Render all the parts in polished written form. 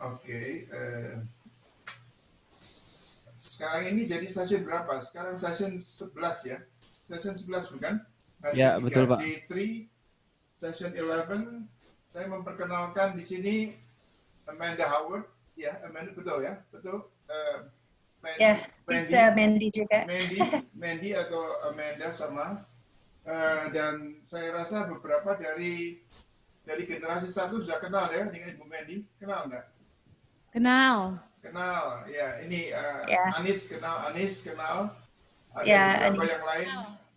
Oke. Sekarang ini jadi session berapa? Sekarang session 11 ya? Session 11 bukan? Hari Ya, ketiga, betul Pak. day 3, session 11. Saya memperkenalkan di sini Amanda Howard. Ya, Amanda betul ya? Betul. Bisa Mandy juga. Mandy atau Amanda sama. Dan saya rasa beberapa dari generasi satu sudah kenal ya dengan Ibu Mandy. Kenal nggak? Kenal. Kenal, ya. Ini Anis kenal. Ada beberapa yang lain.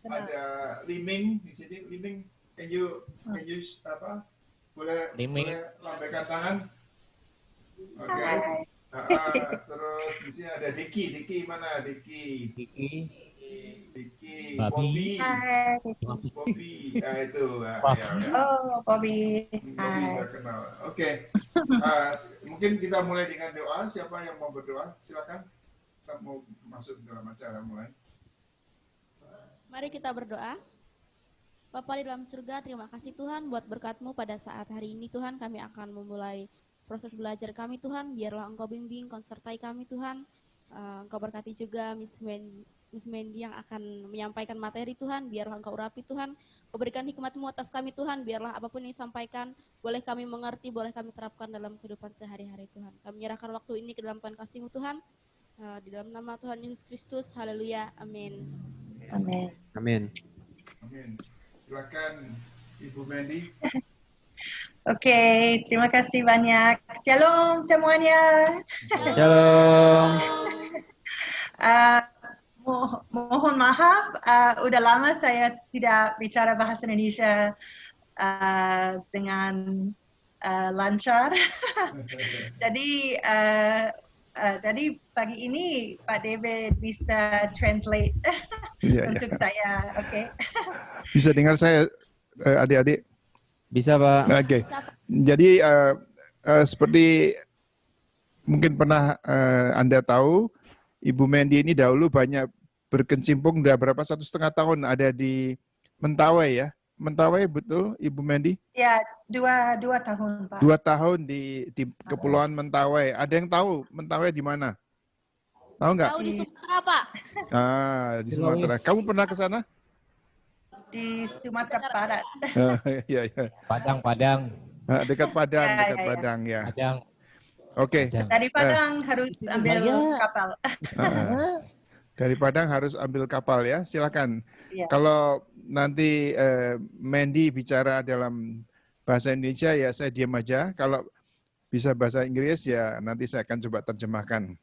Kenal. Ada Liming di sini. Liming, can you boleh lambaikan tangan? Oke. Terus di sini ada Diki mana Diki? Bobby. Hai. Bobby. Itu. Oh, Bobby. Bobby udah kenal. Oke. Mungkin kita mulai dengan doa. Siapa yang mau berdoa? Silakan. Kita mau masuk dalam acara mulai. Mari kita berdoa. Bapa di dalam surga, terima kasih Tuhan buat berkat-Mu pada saat hari ini Tuhan. Kami akan memulai proses belajar kami Tuhan. Biarlah Engkau bimbing, konsertai kami Tuhan. Engkau berkati juga Miss Mandy yang akan menyampaikan materi Tuhan. Biarlah Engkau urapi Tuhan. Kau berikan hikmat-Mu atas kami Tuhan. Biarlah apapun yang disampaikan boleh kami mengerti, boleh kami terapkan dalam kehidupan sehari-hari Tuhan. Kami menyerahkan waktu ini ke dalam Tuhan kasih-Mu Tuhan. Di dalam nama Tuhan Yesus Kristus. Haleluya. Amin. Amin. Amin. Amin. Silakan Ibu Mandy. Oke, terima kasih banyak. Shalom semuanya. Shalom. Mohon maaf, udah lama saya tidak bicara bahasa Indonesia dengan lancar. Jadi pagi ini Pak David bisa translate untuk saya, oke? Bisa dengar saya, adik-adik? Bisa Pak. Oke. Jadi seperti mungkin pernah Anda tahu, Ibu Mandy ini dahulu banyak berkecimpung, udah berapa 1,5 tahun ada di Mentawai ya? Mentawai betul Ibu Mandy? Ya, 2 tahun Pak. 2 tahun di Kepulauan Mentawai. Ada yang tahu Mentawai di mana? Tahu nggak? Tahu di Sumatera Pak. Di Sumatera. Kamu pernah ke sana? Di Sumatera Barat. Iya. Padang. Dekat Padang, Ya. Padang ya. Padang. Oke. Dari Padang harus ambil kapal. Dari Padang harus ambil kapal ya. Silakan. Ya. Kalau nanti Mandy bicara dalam bahasa Indonesia ya saya diam aja. Kalau bisa bahasa Inggris ya nanti saya akan coba terjemahkan.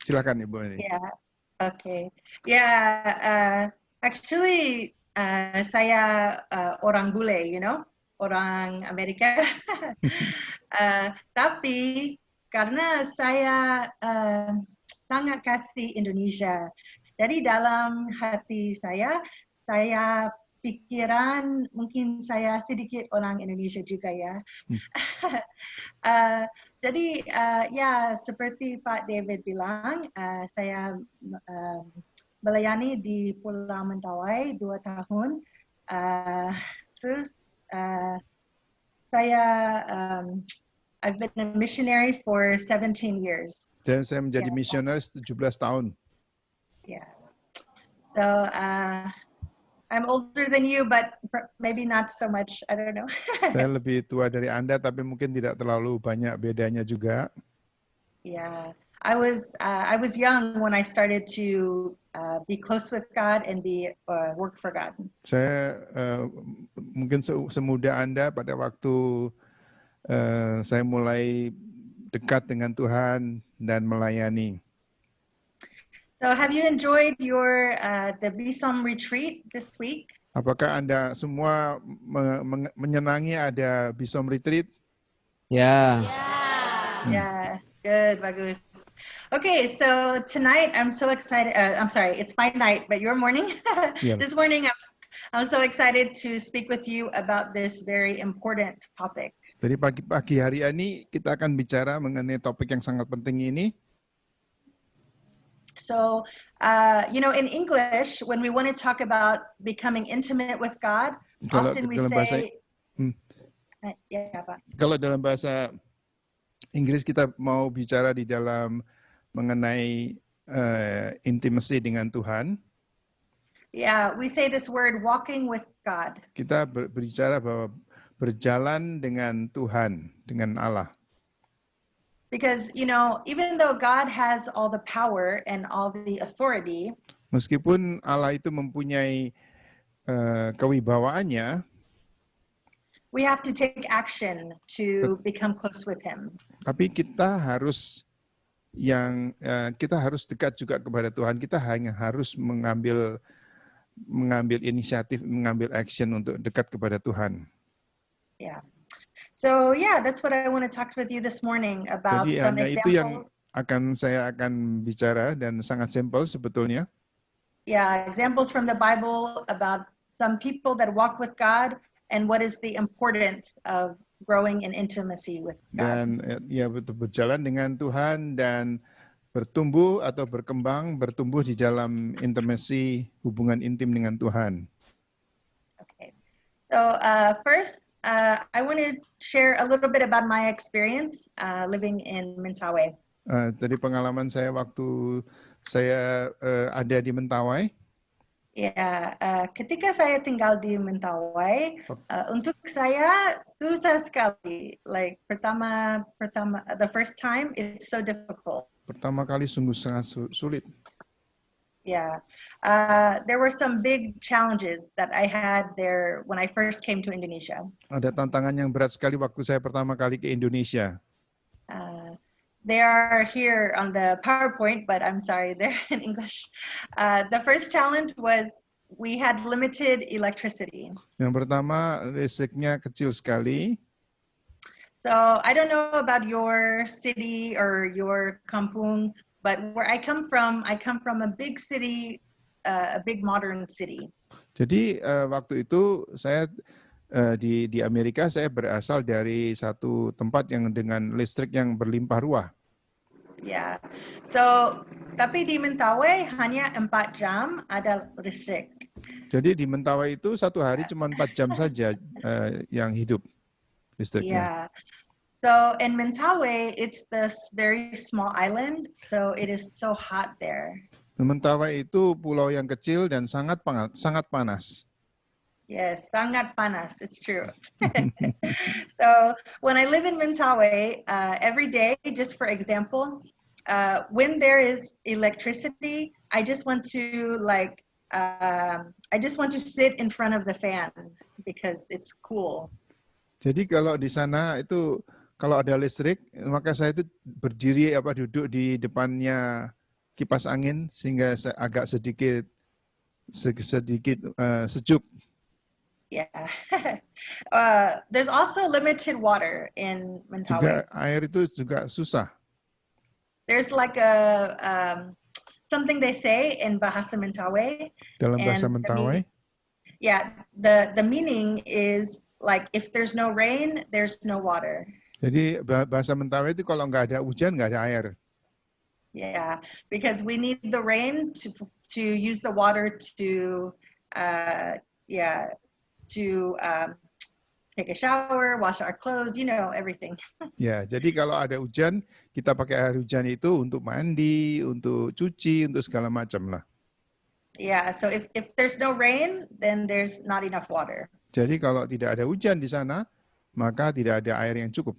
Silakan Ibu Mandy. Ya, oke. Ya, actually saya orang bule, orang Amerika. Tapi karena saya sangat kasih Indonesia, jadi dalam hati saya pikiran mungkin saya sedikit orang Indonesia juga ya. Jadi ya seperti Pak David bilang, saya melayani di Pulau Mentawai 2 tahun. Terus saya I've been a missionary for 17 years. Dan saya menjadi misionaris 17 tahun. Yeah. So I'm older than you, but maybe not so much. I don't know. Saya lebih tua dari Anda, tapi mungkin tidak terlalu banyak bedanya juga. Yeah, I was young when I started to be close with God and work for God. Saya mungkin semuda Anda pada waktu saya mulai dekat dengan Tuhan dan melayani. So have you enjoyed your the BSOM retreat this week? Apakah Anda semua menyenangi ada BSOM retreat? Ya. Yeah, good, bagus. Okay, so tonight I'm so excited. I'm sorry, it's my night, but your morning. Yeah. This morning I'm so excited to speak with you about this very important topic. Jadi pagi hari ini kita akan bicara mengenai topik yang sangat penting ini. So, in English, when we want to talk about becoming intimate with God, often we say, kalau dalam bahasa Inggris kita mau bicara di dalam mengenai intimacy dengan Tuhan. Yeah, we say this word walking with God. Kita berbicara bahwa berjalan dengan Tuhan, dengan Allah. Because, you know, even though God has all the power and all the authority, Meskipun Allah itu mempunyai kewibawaannya, we have to take action to become close with him. tapi kita harus dekat juga kepada Tuhan. Kita hanya harus mengambil inisiatif, mengambil action untuk dekat kepada Tuhan. Yeah. So yeah, that's what I want to talk with you this morning about Jadi some hanya itu yang examples. saya akan bicara dan sangat simpel sebetulnya. Yeah, examples from the Bible about some people that walk with God and what is the importance of growing in intimacy with God. Dan ya betul berjalan dengan Tuhan dan bertumbuh atau bertumbuh di dalam intimasi, hubungan intim dengan Tuhan. Okay. So first, I want to share a little bit about my experience living in Mentawai. Jadi pengalaman saya waktu saya ada di Mentawai. Ya, ketika saya tinggal di Mentawai, untuk saya susah sekali. Like pertama, the first time it's so difficult. Pertama kali sungguh sangat sulit. Yeah, there were some big challenges that I had there when I first came to Indonesia. Ada tantangan yang berat sekali waktu saya pertama kali ke Indonesia. They are here on the PowerPoint, but I'm sorry, they're in English. The first challenge was we had limited electricity. Yang pertama, listriknya kecil sekali. So I don't know about your city or your kampung, but where I come from a big city, a big modern city. Jadi waktu itu saya di Amerika, saya berasal dari satu tempat yang dengan listrik yang berlimpah ruah. Yeah. So tapi di Mentawai hanya 4 jam ada listrik. Jadi di Mentawai itu satu hari cuma 4 jam saja yang hidup listriknya. Yeah. So in Mentawai, it's this very small island, so it is so hot there. Mentawai itu pulau yang kecil dan sangat panas. Yes, sangat panas. It's true. So when I live in Mentawai, every day, just for example, when there is electricity, I just want to sit in front of the fan because it's cool. Jadi kalau di sana itu kalau ada listrik, maka saya itu duduk di depannya kipas angin sehingga agak sedikit sejuk. Yeah. There's also limited water in Mentawai. Juga air itu juga susah. There's like something they say in Bahasa Mentawai. Dalam bahasa and Mentawai. The meaning is like if there's no rain, there's no water. Jadi bahasa Mentawai itu kalau nggak ada hujan, nggak ada air. Yeah, because we need the rain to use the water to take a shower, wash our clothes, you know, everything. Ya, jadi kalau ada hujan, kita pakai air hujan itu untuk mandi, untuk cuci, untuk segala macam lah. Yeah, so if there's no rain, then there's not enough water. Jadi kalau tidak ada hujan di sana, maka tidak ada air yang cukup.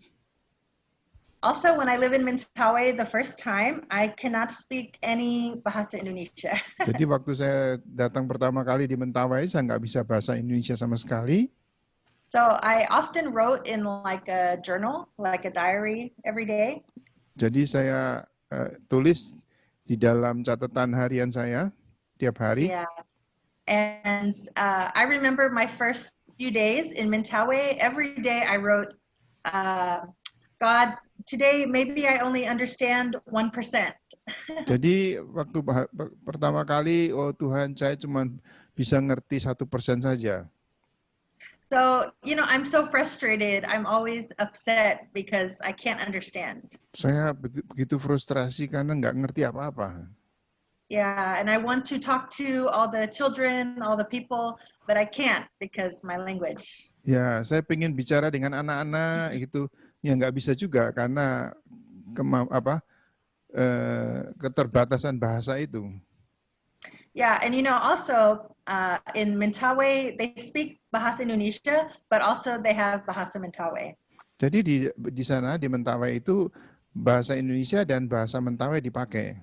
Also, when I live in Mentawai the first time, I cannot speak any Bahasa Indonesia. Jadi waktu saya datang pertama kali di Mentawai, saya nggak bisa bahasa Indonesia sama sekali. So I often wrote in like a journal, like a diary every day. Jadi saya tulis di dalam catatan harian saya tiap hari. Yeah. And I remember my first few days in Mentawai, every day I wrote, God, today maybe I only understand 1%. Jadi waktu pertama kali, oh Tuhan, saya cuma bisa ngerti 1% saja. So, you know, I'm so frustrated. I'm always upset because I can't understand. Saya begitu frustrasi karena nggak ngerti apa-apa. Yeah, and I want to talk to all the children, all the people, but I can't because my language. Ya, saya pengen bicara dengan anak-anak gitu, ya nggak bisa juga karena keterbatasan bahasa itu. Yeah, and also in Mentawai, they speak Bahasa Indonesia, but also they have Bahasa Mentawai. Jadi di sana di Mentawai itu bahasa Indonesia dan bahasa Mentawai dipakai.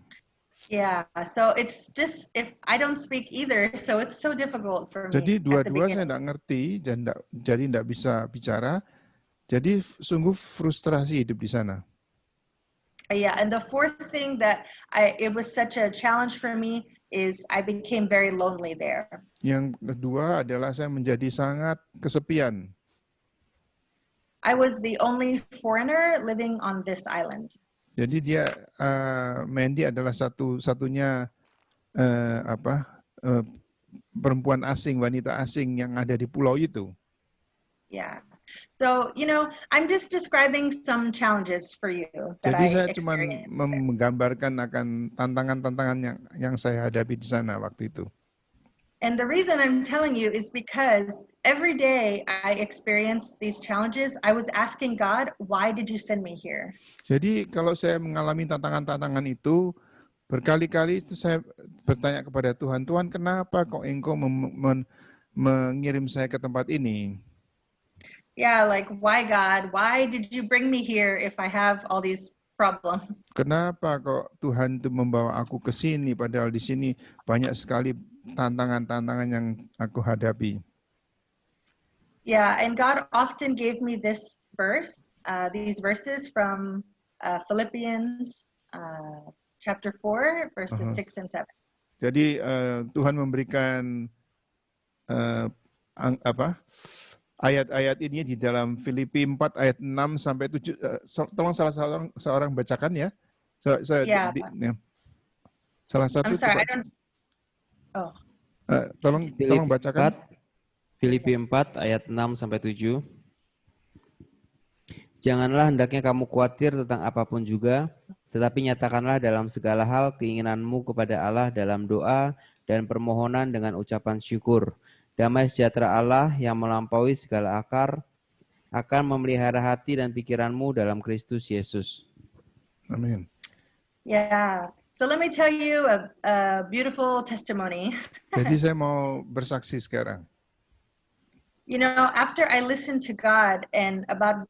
Yeah, so it's just if I don't speak either, so it's so difficult for me Jadi at the dua-dua saya beginning. tidak ngerti dan jadi tidak bisa bicara. Jadi sungguh frustrasi hidup di sana. Yeah, and the fourth thing that it was such a challenge for me is I became very lonely there. Yang kedua adalah saya menjadi sangat kesepian. I was the only foreigner living on this island. Jadi dia Mandy adalah satu-satunya perempuan asing, wanita asing yang ada di pulau itu. Yeah. So, I'm just describing some challenges for you that Jadi I saya cuma experienced. menggambarkan akan tantangan-tantangan yang saya hadapi di sana waktu itu. And the reason I'm telling you is because every day I experience these challenges, I was asking God, why did you send me here? Jadi kalau saya mengalami tantangan-tantangan itu, berkali-kali itu saya bertanya kepada Tuhan, Tuhan kenapa kok Engkau mengirim saya ke tempat ini? Yeah, like, why God? Why did you bring me here if I have all these problems? Kenapa kok Tuhan itu membawa aku ke sini, padahal di sini banyak sekali tantangan-tantangan yang aku hadapi. Yeah, and God often gave me this verse, these verses from Philippians chapter 4, verses 6 and 7. Jadi Tuhan memberikan ayat-ayat ini di dalam Filipi 4 ayat 6 sampai 7. Tolong salah seorang bacakan ya. Salah satu. I'm sorry, I don't. Oh. Tolong bacakan. Filipi 4 ayat 6 sampai 7. Janganlah hendaknya kamu khawatir tentang apapun juga, tetapi nyatakanlah dalam segala hal keinginanmu kepada Allah dalam doa dan permohonan dengan ucapan syukur. Damai sejahtera Allah yang melampaui segala akar akan memelihara hati dan pikiranmu dalam Kristus Yesus. Amin. Yeah. So let me tell you a beautiful testimony. Jadi saya mau bersaksi sekarang. After I listened to God and about,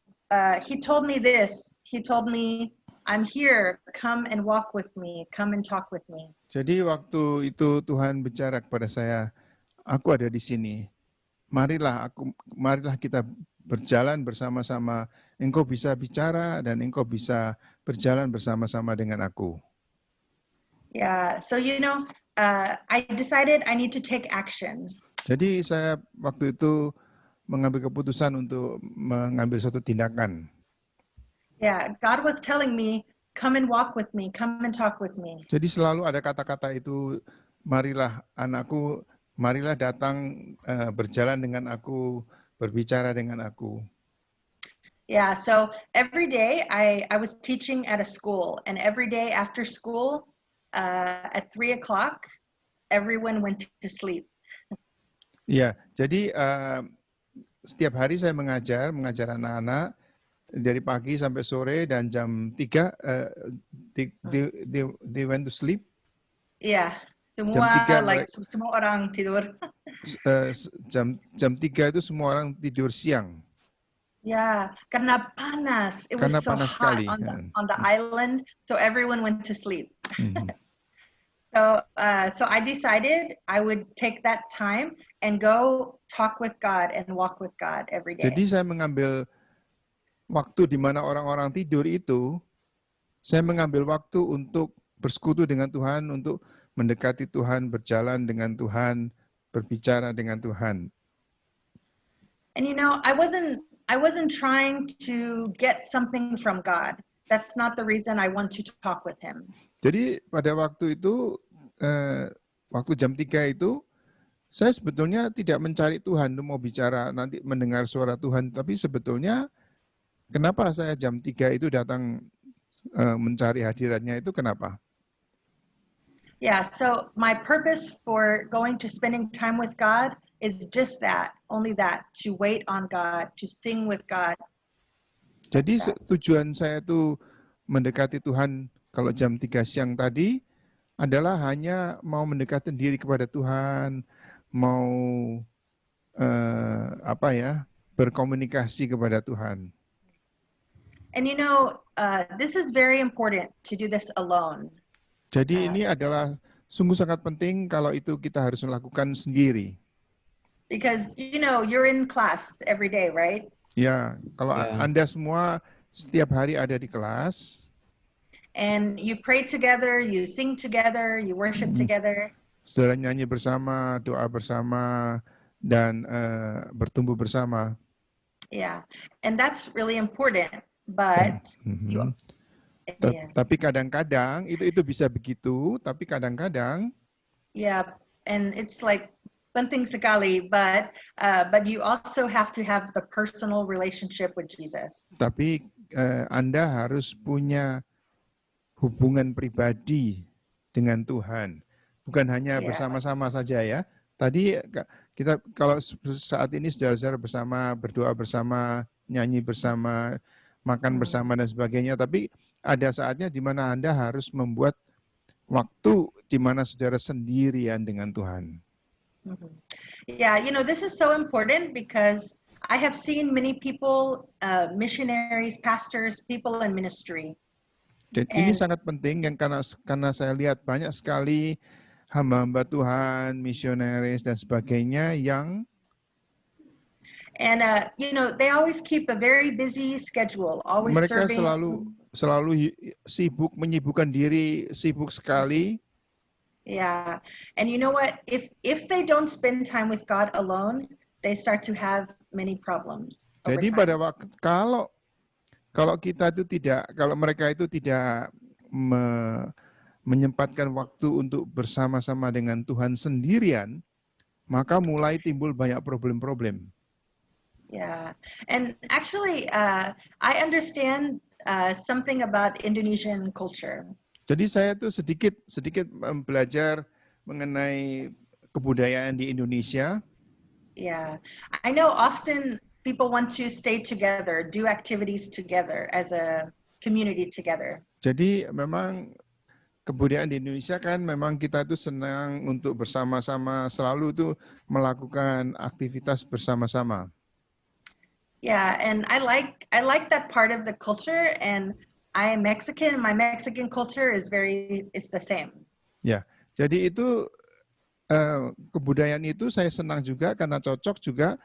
He told me this. He told me, I'm here. Come and walk with me. Come and talk with me. Jadi waktu itu Tuhan bicara kepada saya, aku ada di sini. Marilah kita berjalan bersama-sama. Engkau bisa bicara dan engkau bisa berjalan bersama-sama dengan aku. Yeah, so I decided I need to take action. Jadi saya waktu itu mengambil keputusan untuk mengambil suatu tindakan. Yeah, God was telling me, come and walk with me, come and talk with me. Jadi selalu ada kata-kata itu, marilah anakku, marilah datang berjalan dengan aku, berbicara dengan aku. Yeah, so every day I was teaching at a school, and every day after school at 3 o'clock, everyone went to sleep. Ya, jadi setiap hari saya mengajar anak-anak dari pagi sampai sore, dan jam 3 they went to sleep. Yeah, semua orang tidur. Jam 3 itu semua orang tidur siang. Yeah, karena panas. It was so panas hot sekali. on the island, so everyone went to sleep. So I decided I would take that time and go talk with God and walk with God every day. Jadi saya mengambil waktu di mana orang-orang tidur itu, saya mengambil waktu untuk bersekutu dengan Tuhan, untuk mendekati Tuhan, berjalan dengan Tuhan, berbicara dengan Tuhan. And I wasn't trying to get something from God. That's not the reason I want to talk with Him. Jadi pada waktu itu, waktu jam 3 itu, saya sebetulnya tidak mencari Tuhan untuk mau bicara, nanti mendengar suara Tuhan. Tapi sebetulnya, kenapa saya jam 3 itu datang mencari hadiratnya itu, kenapa? Yeah, so my purpose for going to spending time with God is just that, only that, to wait on God, to sing with God. Jadi tujuan saya itu mendekati Tuhan kalau jam 3 siang tadi adalah hanya mau mendekatkan diri kepada Tuhan, mau berkomunikasi kepada Tuhan. And this is very important to do this alone. Jadi ini adalah sungguh sangat penting kalau itu kita harus melakukan sendiri. Because you're in class every day, right? Ya, kalau Ya. Anda semua setiap hari ada di kelas, And you pray together, you sing together, you worship together. saudara nyanyi bersama, doa bersama, dan bertumbuh bersama. Yeah. And that's really important. But Mhm. yeah. Tapi kadang-kadang itu bisa begitu, tapi kadang-kadang Yeah, and it's like penting sekali, but you also have to have the personal relationship with Jesus. tapi Anda harus punya hubungan pribadi dengan Tuhan, bukan hanya Yeah. bersama-sama saja ya. Tadi kita kalau saat ini saudara-saudara bersama, berdoa bersama, nyanyi bersama, makan bersama dan sebagainya, tapi ada saatnya di mana Anda harus membuat waktu di mana saudara sendirian dengan Tuhan. Yeah, this is so important because I have seen many people, missionaries, pastors, people in ministry. Dan ini And- sangat penting yang karena saya lihat banyak sekali hamba-hamba Tuhan, misionaris dan sebagainya yang And they always keep a very busy schedule, always mereka serving. selalu sibuk, menyibukkan diri, sibuk sekali. Yeah, and you know what? If they don't spend time with God alone, they start to have many problems. over Jadi time. pada waktu kalau mereka itu tidak menyempatkan waktu untuk bersama-sama dengan Tuhan sendirian, maka mulai timbul banyak problem-problem. Yeah, and actually, I understand something about Indonesian culture. Jadi saya tuh sedikit belajar mengenai kebudayaan di Indonesia. Yeah, I know often people want to stay together, do activities together as a community together. Jadi memang kebudayaan di Indonesia kan memang kita tuh senang untuk bersama-sama, selalu tuh melakukan aktivitas bersama-sama. Yeah, and I like that part of the culture, and I am Mexican. My Mexican culture is it's the same. Ya, jadi itu kebudayaan itu saya senang juga karena cocok juga.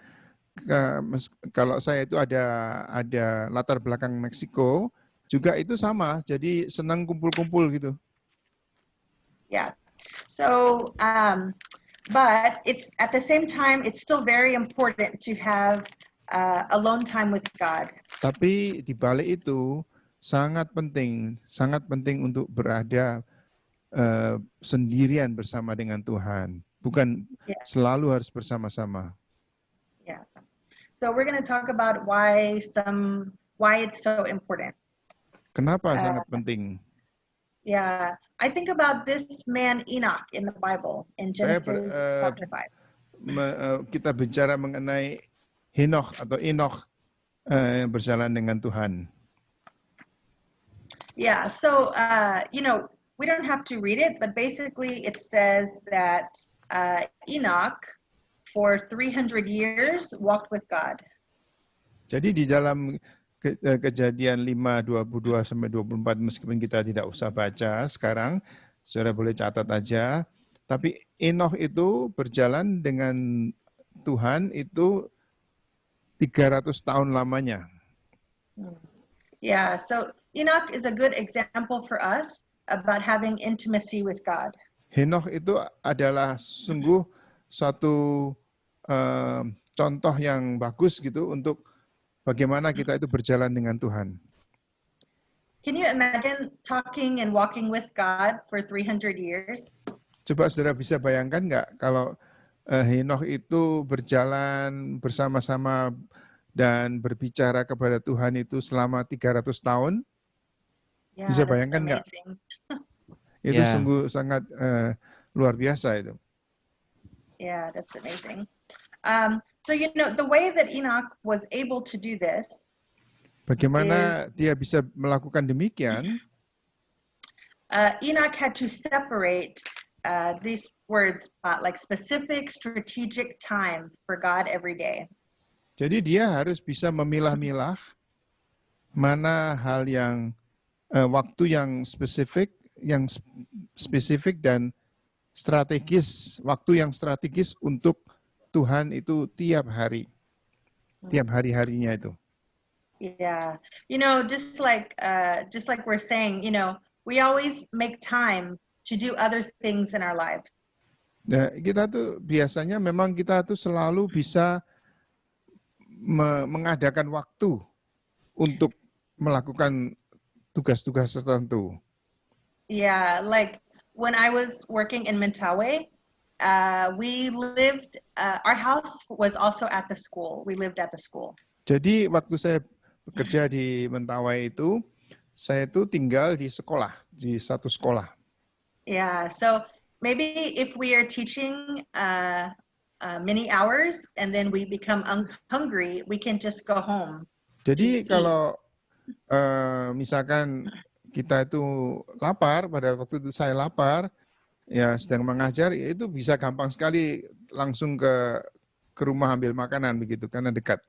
Kalau saya itu ada latar belakang Meksiko, juga itu sama. Jadi senang kumpul-kumpul gitu. Yeah. So, but it's at the same time, it's still very important to have alone time with God. Tapi di balik itu sangat penting untuk berada sendirian bersama dengan Tuhan, bukan Yeah. selalu harus bersama-sama. Yeah. So we're going to talk about why it's so important. Kenapa sangat penting? Yeah, I think about this man Enoch in the Bible in Genesis chapter 5. Kita bicara mengenai Enoch yang berjalan dengan Tuhan. Yeah, so we don't have to read it, but basically it says that Enoch for 300 years walked with God. Jadi di dalam Kejadian 5:22 sampai 24, meskipun kita tidak usah baca sekarang, saudara boleh catat aja. Tapi Enoch itu berjalan dengan Tuhan itu 300 tahun lamanya. Yeah, so Enoch is a good example for us about having intimacy with God. Henokh itu adalah sungguh suatu contoh yang bagus gitu untuk bagaimana kita itu berjalan dengan Tuhan. Can you imagine talking and walking with God for 300 years? Coba saudara bisa bayangkan nggak kalau Henokh itu berjalan bersama-sama dan berbicara kepada Tuhan itu selama 300 tahun? Yeah, Bisa that's bayangkan nggak? amazing. Itu Ya. sungguh sangat luar biasa itu. Yeah, that's amazing. So the way that Enoch was able to do this, Bagaimana dia bisa melakukan demikian? Enoch had to separate these words, like specific strategic time for God every day. Jadi dia harus bisa memilah-milah mana hal yang waktu yang spesifik dan strategis, waktu yang strategis untuk Tuhan itu tiap hari-harinya itu. Yeah, you know, just like we're saying, you know, we always make time to do other things in our lives. Nah, kita tuh biasanya memang kita tuh selalu bisa mengadakan waktu untuk melakukan tugas-tugas tertentu. Yeah, like when I was working in Mentawai, we lived, our house was also at the school. We lived at the school. Jadi waktu saya bekerja di Mentawai itu, saya itu tinggal di sekolah, di satu sekolah. Yeah, so maybe if we are teaching many hours and then we become hungry, we can just go home. Jadi kalau misalkan kita itu lapar, pada waktu itu saya lapar, ya sedang mengajar, ya itu bisa gampang sekali langsung ke rumah ambil makanan begitu, karena dekat.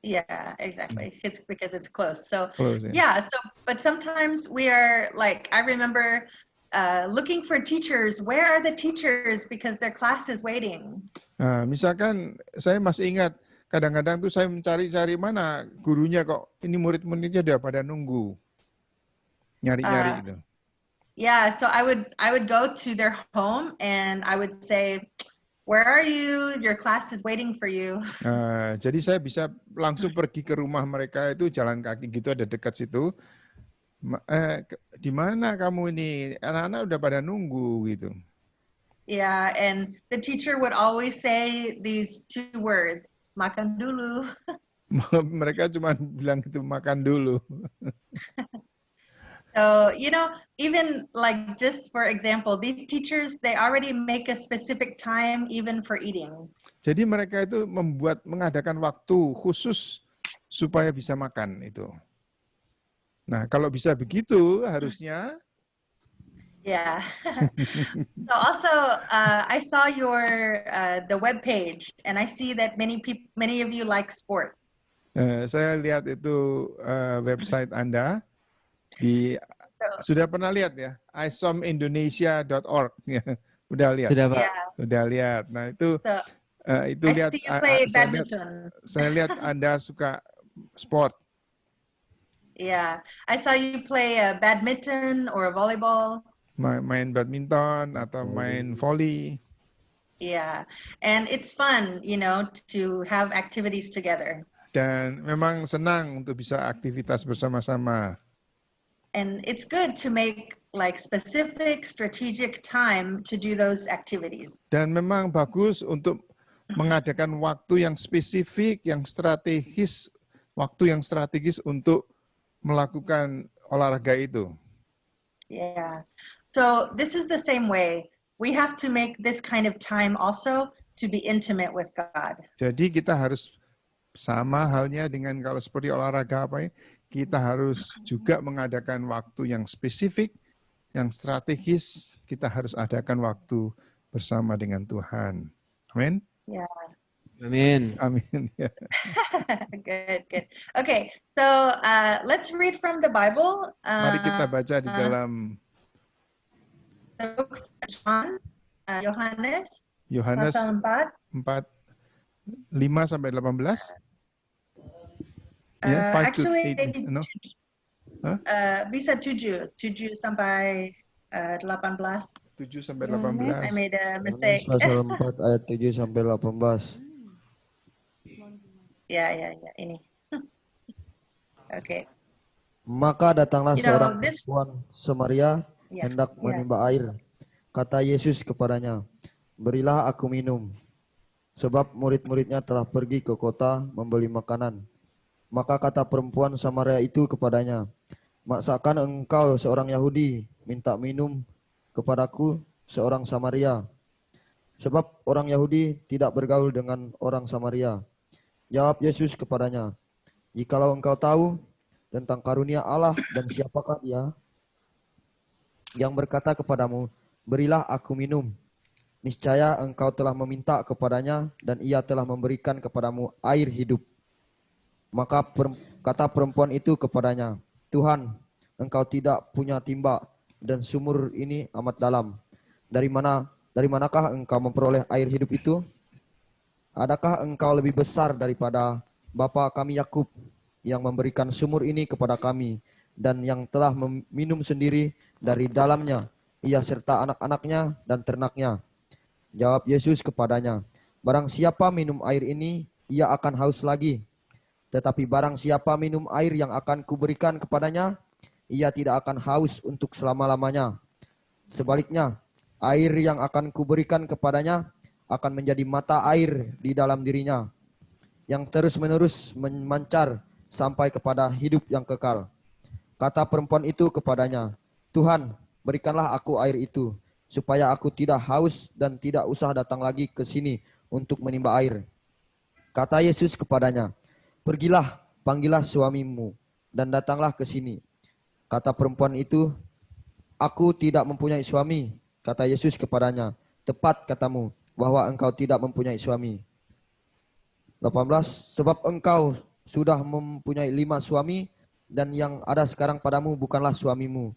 Yeah, exactly. It's because it's close. So Close, yeah. So, but sometimes we are like, I remember looking for teachers. Where are the teachers? Because their class is waiting. Misalkan saya masih ingat, kadang-kadang tuh saya mencari-cari mana gurunya, kok ini murid-muridnya udah pada nunggu, nyari-nyari gitu. Yeah, so I would go to their home and I would say, "Where are you? Your class is waiting for you." Jadi saya bisa langsung pergi ke rumah mereka, itu jalan kaki gitu, ada dekat situ. Di mana kamu ini? Anak-anak udah pada nunggu gitu. Yeah, and the teacher would always say these two words, "Makan dulu." Mereka cuma bilang gitu, makan dulu. So, you know, even like just for example, these teachers, they already make a specific time even for eating. Jadi mereka itu mengadakan waktu khusus supaya bisa makan itu. Nah, kalau bisa begitu harusnya. Yeah. So also, I saw your the web page, and I see that many of you like sport. Saya lihat itu website Anda. Sudah pernah lihat ya, isomindonesia.org ya, udah lihat. Sudah Pak. Yeah. Udah lihat. Nah itu So, lihat. I see you play badminton. Saya lihat Anda suka sport. Yeah, I saw you play badminton or volleyball. Main badminton atau main volley. Yeah, and it's fun, you know, to have activities together. Dan memang senang untuk bisa aktivitas bersama-sama. And it's good to make like specific strategic time to do those activities. Dan memang bagus untuk mengadakan waktu yang spesifik, yang strategis, waktu yang strategis untuk melakukan olahraga itu. Yeah. So this is the same way. We have to make this kind of time also to be intimate with God. Jadi kita harus sama halnya dengan kalau seperti olahraga apa ya, kita harus juga mengadakan waktu yang spesifik, yang strategis. Kita harus adakan waktu bersama dengan Tuhan. Amin. Yeah. Amin. Amin. Good. Okay, so let's read from the Bible. Mari kita baca di dalam the book of John, Yohanes, Yohanes pasal 4. 5 sampai 18. Yeah, 5 to Actually, 8. No? Bisa 7 sampai 18. 7 sampai 18. I made a mistake. Pasal 4 ayat 7 sampai 18. Ya, ini. Okay. Maka datanglah You know, seorang this- perempuan Samaria Yeah, hendak yeah. menimba air. Kata Yesus kepadanya, "Berilah aku minum." Sebab murid-muridnya telah pergi ke kota membeli makanan. Maka kata perempuan Samaria itu kepadanya, "Masakan engkau seorang Yahudi minta minum kepadaku seorang Samaria?" Sebab orang Yahudi tidak bergaul dengan orang Samaria. Jawab Yesus kepadanya, Jikalau engkau tahu tentang karunia Allah dan siapakah Dia yang berkata kepadamu, berilah aku minum. Niscaya engkau telah meminta kepadanya dan Ia telah memberikan kepadamu air hidup. Maka kata perempuan itu kepadanya, Tuhan, engkau tidak punya timba dan sumur ini amat dalam. Dari manakah engkau memperoleh air hidup itu? Adakah engkau lebih besar daripada bapa kami Yakub yang memberikan sumur ini kepada kami dan yang telah meminum sendiri dari dalamnya, ia serta anak-anaknya dan ternaknya? Jawab Yesus kepadanya, barang siapa minum air ini, ia akan haus lagi. Tetapi barang siapa minum air yang akan kuberikan kepadanya, ia tidak akan haus untuk selama-lamanya. Sebaliknya, air yang akan kuberikan kepadanya akan menjadi mata air di dalam dirinya, yang terus-menerus memancar sampai kepada hidup yang kekal. Kata perempuan itu kepadanya, Tuhan, berikanlah aku air itu, supaya aku tidak haus dan tidak usah datang lagi ke sini untuk menimba air. Kata Yesus kepadanya, pergilah, panggillah suamimu, dan datanglah ke sini. Kata perempuan itu, aku tidak mempunyai suami. Kata Yesus kepadanya, tepat katamu, bahwa engkau tidak mempunyai suami. 18, sebab engkau sudah mempunyai 5 suami, dan yang ada sekarang padamu bukanlah suamimu.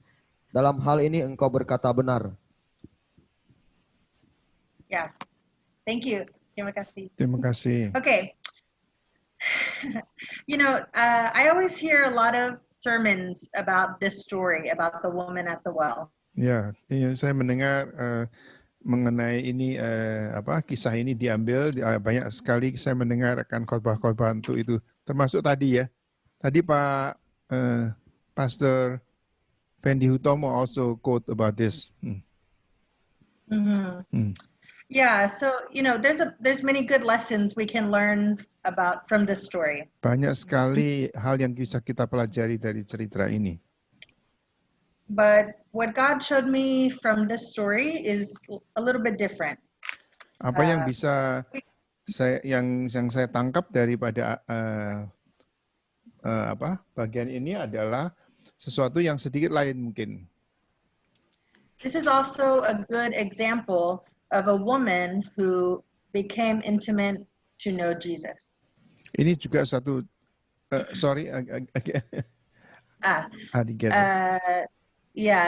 Dalam hal ini engkau berkata benar. Yeah. Thank you. Terima kasih. Terima kasih. Okay. I always hear a lot of sermons about this story, about the woman at the well. Ya, saya mendengar mengenai ini kisah ini diambil banyak sekali saya mendengar akan khotbah-khotbah untuk itu, termasuk tadi ya. Tadi Pak Pastor Fendi Hutomo also quote about this. Yeah, so there's many good lessons we can learn about from this story. Banyak sekali hal yang bisa kita pelajari dari cerita ini. But what God showed me from this story is a little bit different. Apa yang bisa yang saya tangkap daripada bagian ini adalah sesuatu yang sedikit lain mungkin. This is also a good example of a woman who became intimate to know Jesus. Ini juga satu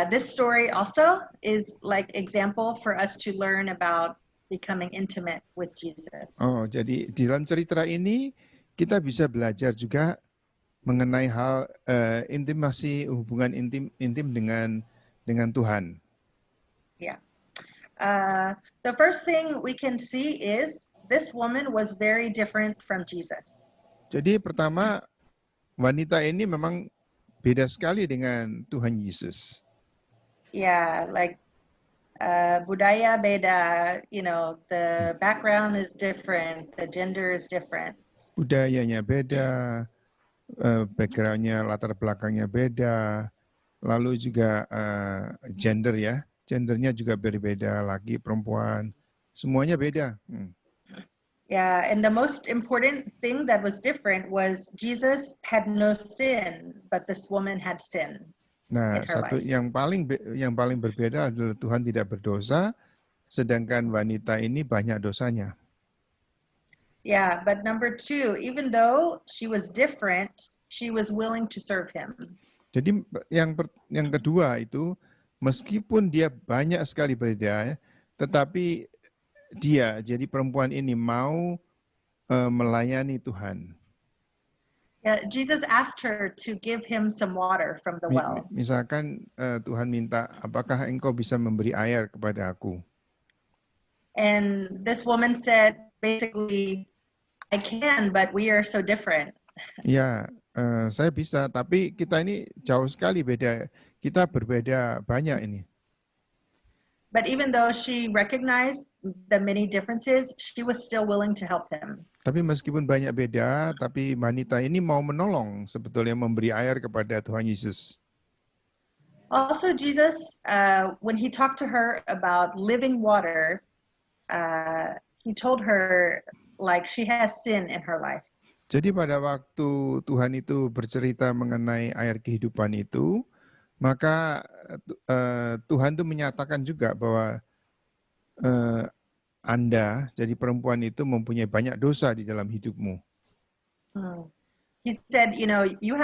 this story also is like example for us to learn about becoming intimate with Jesus. Oh, jadi di dalam cerita ini kita bisa belajar juga mengenai hal intimasi, hubungan intim dengan Tuhan. Yeah. The first thing we can see is this woman was very different from Jesus. Jadi pertama, wanita ini memang beda sekali dengan Tuhan Yesus. Yeah, like budaya beda, the background is different, the gender is different. Budayanya beda, backgroundnya, latar belakangnya beda, lalu juga gendernya juga berbeda, laki, perempuan, semuanya beda. Yeah, and the most important thing that was different was Jesus had no sin, but this woman had sin. Nah, satu yang paling berbeda adalah Tuhan tidak berdosa, sedangkan wanita ini banyak dosanya. Yeah, but number 2, even though she was different, she was willing to serve him. Jadi yang kedua itu, meskipun dia banyak sekali beda, tetapi dia, jadi perempuan ini mau melayani Tuhan. Yeah, Jesus asked her to give him some water from the well. Misalkan Tuhan minta, apakah engkau bisa memberi air kepada aku? And this woman said, basically, I can, but we are so different. Ya, saya bisa, tapi kita ini jauh sekali beda. Kita berbeda banyak ini. But even though she recognized the many differences, she was still willing to help him. Tapi meskipun banyak beda, tapi wanita ini mau menolong, sebetulnya memberi air kepada Tuhan Yesus. Also, Jesus, when he talked to her about living water, he told her like she has sin in her life. Jadi pada waktu Tuhan itu bercerita mengenai air kehidupan itu, maka Tuhan itu menyatakan juga bahwa eh, Anda, jadi perempuan itu mempunyai banyak dosa di dalam hidupmu. Hmm. He said, you know, you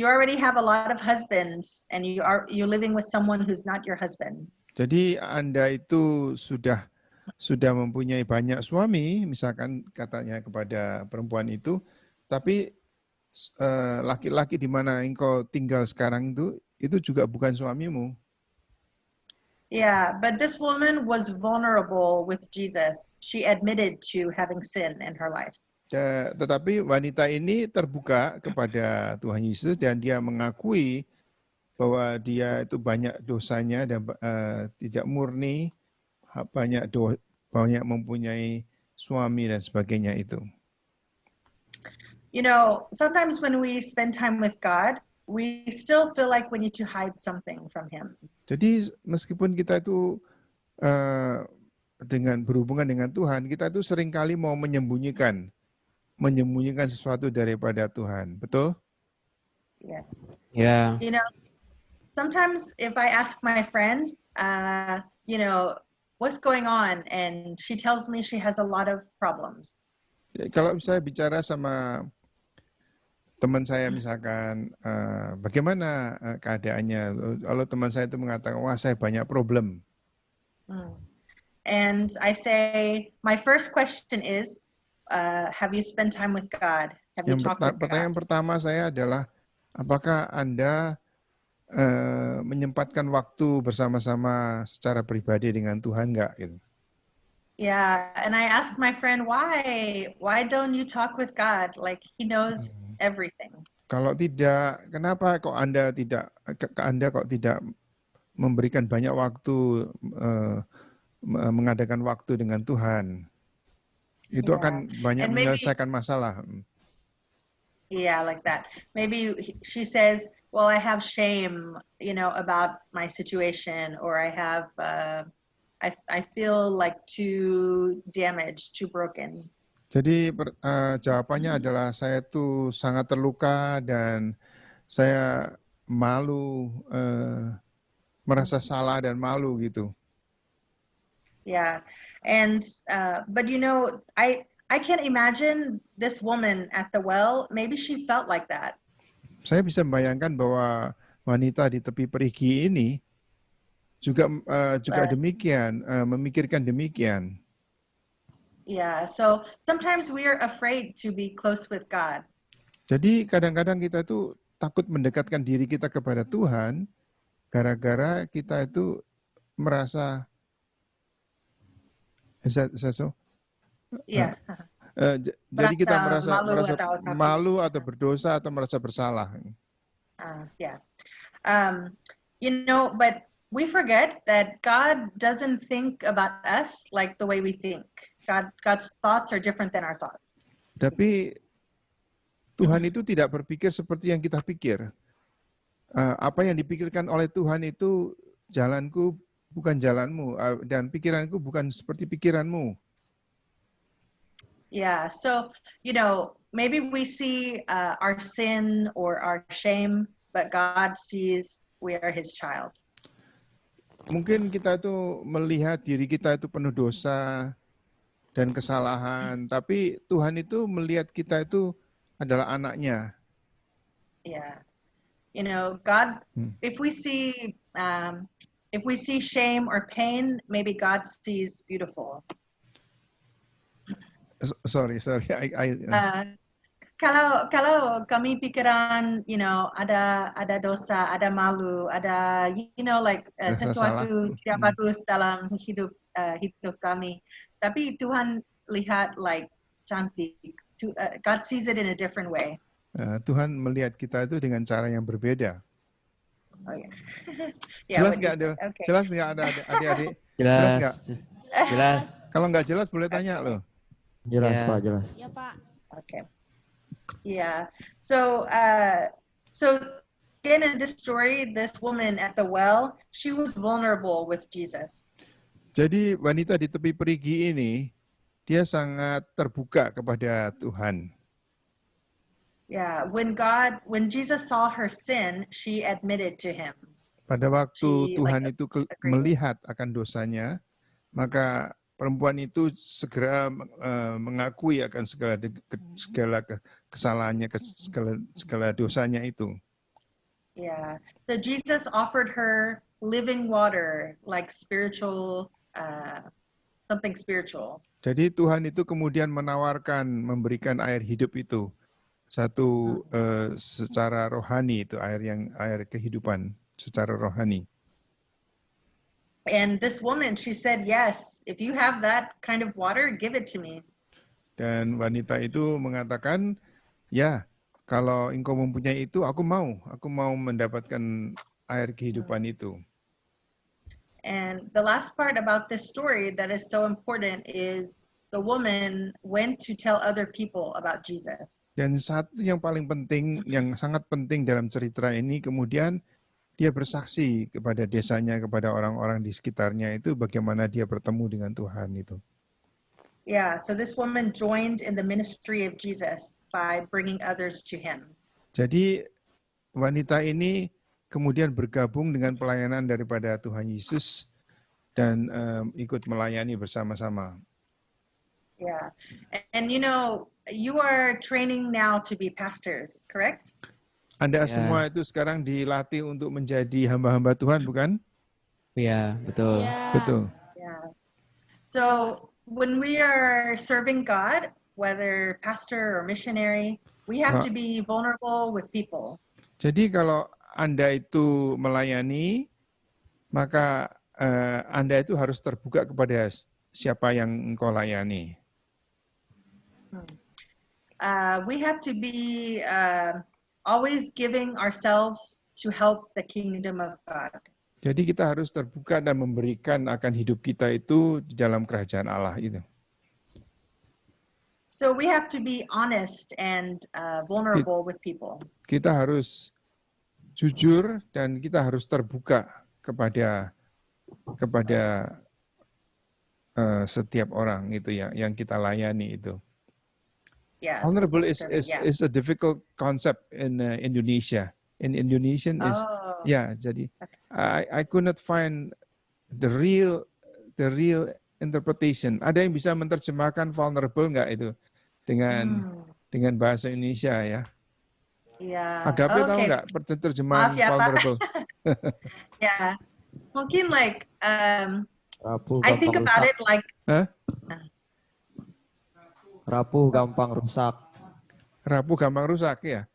already have a lot of husbands, and you're living with someone who's not your husband. Jadi Anda itu sudah mempunyai banyak suami, misalkan katanya kepada perempuan itu, tapi laki-laki di mana engkau tinggal sekarang itu juga bukan suamimu. Yeah, but this woman was vulnerable with Jesus. She admitted to having sin in her life. Tetapi wanita ini terbuka kepada Tuhan Yesus dan dia mengakui bahwa dia itu banyak dosanya dan tidak murni, banyak mempunyai suami dan sebagainya itu. You know, sometimes when we spend time with God, we still feel like we need to hide something from Him. Jadi meskipun kita itu dengan berhubungan dengan Tuhan, kita itu seringkali mau menyembunyikan sesuatu daripada Tuhan. Betul? Yeah. Ya, You know, sometimes if I ask my friend, you know, what's going on, and she tells me she has a lot of problems. Kalau saya bicara sama teman saya misalkan, bagaimana keadaannya? Kalau teman saya itu mengatakan, wah saya banyak problem. And I say, my first question is, have you spent time with God? Have you talked with Pertanyaan God? pertama saya adalah, apakah Anda menyempatkan waktu bersama-sama secara pribadi dengan Tuhan enggak? Gitu. Yeah, and I ask my friend, why don't you talk with God? Like He knows everything. Kalau tidak, kenapa kok Anda tidak memberikan banyak waktu, mengadakan waktu dengan Tuhan? Itu Yeah. akan banyak And maybe- menyelesaikan masalah. Yeah, like that. Maybe she says, well, I have shame, you know, about my situation, or I have, I feel like too damaged, too broken. Jadi jawabannya adalah saya tuh sangat terluka dan saya malu, merasa salah dan malu gitu. Yeah, and but you know, I can imagine this woman at the well. Maybe she felt like that. Saya bisa membayangkan bahwa wanita di tepi perigi ini juga demikian, memikirkan demikian. Yeah, so sometimes we are afraid to be close with God. Jadi kadang-kadang kita itu takut mendekatkan diri kita kepada Tuhan gara-gara kita itu merasa Yeah. jadi kita Merasa merasa malu atau takut. malu atau berdosa atau merasa bersalah. Yeah. You know, but we forget that God doesn't think about us like the way we think. God's thoughts are different than our thoughts. Tapi Tuhan itu tidak berpikir seperti yang kita pikir. Apa yang dipikirkan oleh Tuhan itu, jalanku bukan jalanmu, dan pikiranku bukan seperti pikiranmu. Yeah, so, you know, maybe we see our sin or our shame, but God sees we are His child. Mungkin kita itu melihat diri kita itu penuh dosa dan kesalahan, tapi Tuhan itu melihat kita itu adalah anaknya. Yeah, you know, God, if we see shame or pain, maybe God sees beautiful. Sorry. Kalau kami pikiran, you know, ada dosa, ada malu, ada, you know, like sesuatu tidak bagus dalam hidup kami. Tapi Tuhan lihat like cantik. God sees it in a different way. Tuhan melihat kita itu dengan cara yang berbeda. Oh yeah. Jelas nggak ada? Okay. Jelas nggak ada adik-adik? jelas. Jelas. Kalau nggak jelas boleh tanya loh. Jelas, Ya. Pak, jelas. Ya, Pak. Okay. Yeah. So again in this story, this woman at the well, she was vulnerable with Jesus. Jadi wanita di tepi perigi ini, dia sangat terbuka kepada Tuhan. Yeah, when Jesus saw her sin, she admitted to him. Pada waktu She Tuhan like itu agreed. melihat akan dosanya, maka perempuan itu segera mengakui akan segala kesalahannya, segala dosanya itu. Yeah. So Jesus offered her living water, like spiritual, something spiritual. Jadi Tuhan itu kemudian memberikan air hidup itu, satu secara rohani, itu air kehidupan secara rohani. And this woman, she said, yes, if you have that kind of water, give it to me. Dan wanita itu mengatakan, ya, kalau engkau mempunyai itu, aku mau mendapatkan air kehidupan itu. And the last part about this story that is so important is the woman went to tell other people about Jesus. Dan satu yang paling penting, yang sangat penting dalam cerita ini, kemudian dia bersaksi kepada desanya, kepada orang-orang di sekitarnya itu bagaimana dia bertemu dengan Tuhan itu. Yeah, so this woman joined in the ministry of Jesus by bringing others to him. Jadi wanita ini kemudian bergabung dengan pelayanan daripada Tuhan Yesus dan ikut melayani bersama-sama. Yeah, and you know, you are training now to be pastors, correct? Anda Ya. semua itu sekarang dilatih untuk menjadi hamba-hamba Tuhan, bukan? Ya, betul. Iya. Betul. Yeah. So when we are serving God, whether pastor or missionary, we have to be vulnerable with people. Jadi kalau Anda itu melayani, maka Anda itu harus terbuka kepada siapa yang engkau layani. We have to be always giving ourselves to help the kingdom of God. Jadi kita harus terbuka dan memberikan akan hidup kita itu di dalam kerajaan Allah itu. So we have to be honest and vulnerable with people. Kita harus jujur dan kita harus terbuka kepada setiap orang itu ya yang kita layani itu. Yeah. Vulnerable is Yeah. a difficult concept in Indonesia. In Indonesian is Oh. ya, jadi I could not find the real interpretation. Ada yang bisa menerjemahkan vulnerable nggak itu dengan bahasa Indonesia ya? Yeah. Agape tahu Okay. nggak terjemahan Maaf ya, Pak. vulnerable? Yeah. Mungkin like Rapuh I think gampang about rusak. it like Hah? Rapuh gampang rusak. Rapuh gampang rusak ya?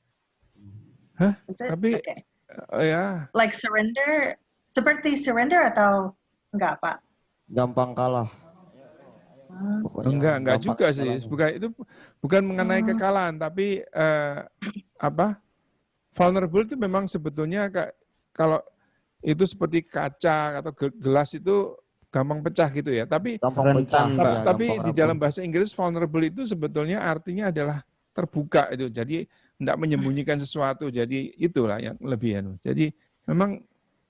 Hah? is it? Tapi Okay. ya Like surrender, seperti surrender atau enggak, Pak? Gampang kalah. Pokoknya enggak gampang juga sih. kalahnya. Bukan mengenai kekalahan, tapi vulnerable itu memang sebetulnya kalau itu seperti kaca atau gelas itu gampang pecah gitu ya. Tapi Gampang pecah. Rentan, ya, Pak. tapi gampang di rapuh. dalam bahasa Inggris vulnerable itu sebetulnya artinya adalah terbuka itu. Jadi tidak menyembunyikan sesuatu. Jadi itulah yang lebih Jadi memang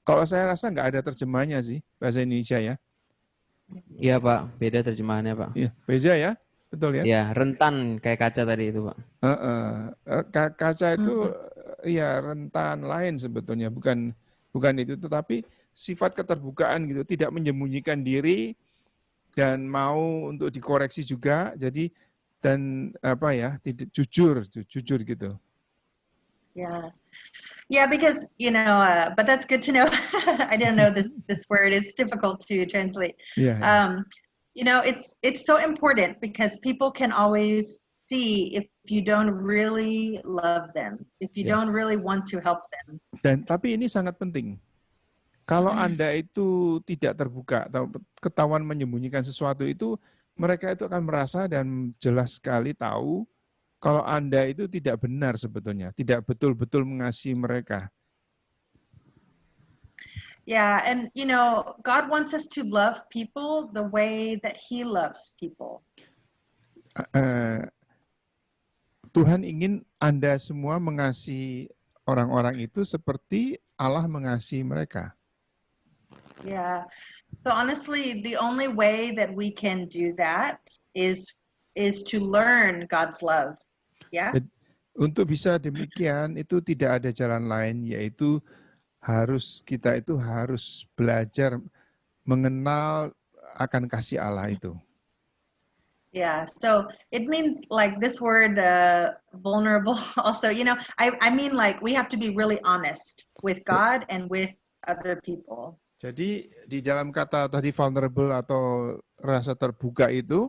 kalau saya rasa nggak ada terjemahnya sih bahasa Indonesia ya. Iya, Pak. Beda terjemahannya, Pak. Iya, beda ya. Betul ya. Ya, rentan kayak kaca tadi itu, Pak. Kaca itu ya rentan lain sebetulnya, bukan itu, tetapi sifat keterbukaan gitu, tidak menyembunyikan diri dan mau untuk dikoreksi juga, jadi dan tidak jujur gitu. Yeah. Yeah, because but that's good to know. I didn't know this word is difficult to translate. Iya. It's so important because people can always see if you don't really love them, if you don't really want to help them. Tapi ini sangat penting. Kalau Anda itu tidak terbuka atau ketahuan menyembunyikan sesuatu itu, mereka itu akan merasa dan jelas sekali tahu kalau Anda itu tidak benar sebetulnya, tidak betul-betul mengasihi mereka. Yeah, and God wants us to love people the way that He loves people. Tuhan ingin Anda semua mengasihi orang-orang itu seperti Allah mengasihi mereka. Yeah. So honestly, the only way that we can do that is to learn God's love. Yeah. Untuk bisa demikian itu tidak ada jalan lain, yaitu kita itu harus belajar mengenal akan kasih Allah itu. Yeah, so it means like this word vulnerable also, I mean like we have to be really honest with God and with other people. Jadi di dalam kata tadi vulnerable atau rasa terbuka itu,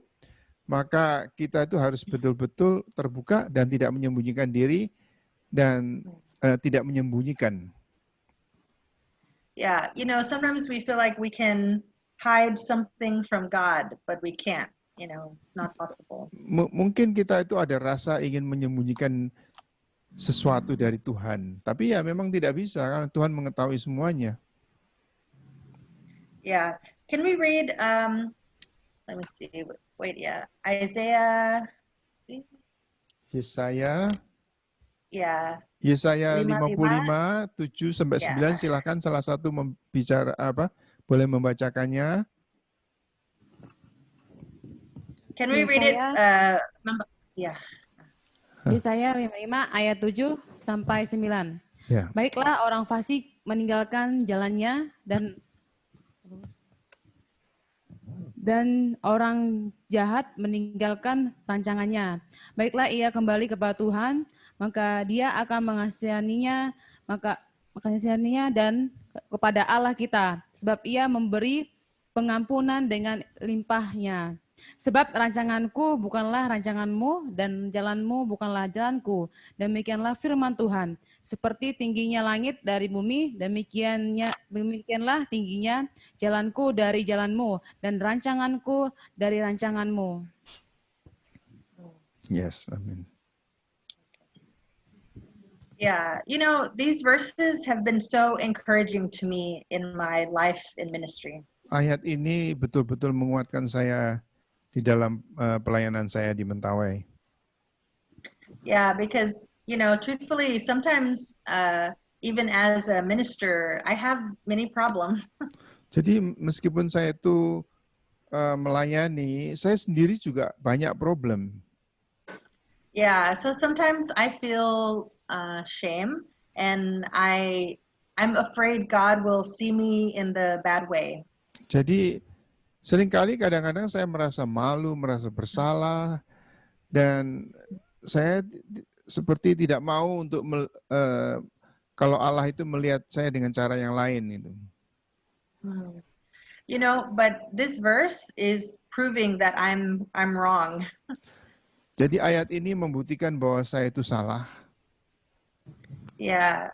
maka kita itu harus betul-betul terbuka dan tidak menyembunyikan diri dan tidak menyembunyikan. Yeah, sometimes we feel like we can hide something from God, but we can't, not possible. Mungkin kita itu ada rasa ingin menyembunyikan sesuatu dari Tuhan, tapi ya memang tidak bisa karena Tuhan mengetahui semuanya. Yeah, can we read, let me see, wait, yeah, Isaiah, Yesaya yeah, Yesaya 55. 55, 7 sampai 9, silakan salah satu boleh membacakannya. Can we read it? Yeah. Yesaya 55 ayat 7 sampai 9. Ya. Baiklah orang fasik meninggalkan jalannya dan orang jahat meninggalkan rancangannya. Baiklah ia kembali kepada Tuhan, maka dia akan mengasihaninya dan kepada Allah kita, sebab ia memberi pengampunan dengan limpahnya. Sebab rancanganku bukanlah rancanganmu dan jalanmu bukanlah jalanku. Demikianlah firman Tuhan. Seperti tingginya langit dari bumi, demikianlah tingginya jalanku dari jalanmu dan rancanganku dari rancanganmu. Yes, amin. Yeah, these verses have been so encouraging to me in my life in ministry. Ayat ini betul-betul menguatkan saya di dalam pelayanan saya di Mentawai. Yeah, because, truthfully, sometimes even as a minister, I have many problems. Jadi meskipun saya itu melayani, saya sendiri juga banyak problem. Yeah, so sometimes I feel shame and I'm afraid God will see me in the bad way. Jadi seringkali kadang-kadang saya merasa malu, merasa bersalah, dan saya seperti tidak mau untuk kalau Allah itu melihat saya dengan cara yang lain itu. But this verse is proving that I'm wrong. Jadi ayat ini membuktikan bahwa saya itu salah. Yeah,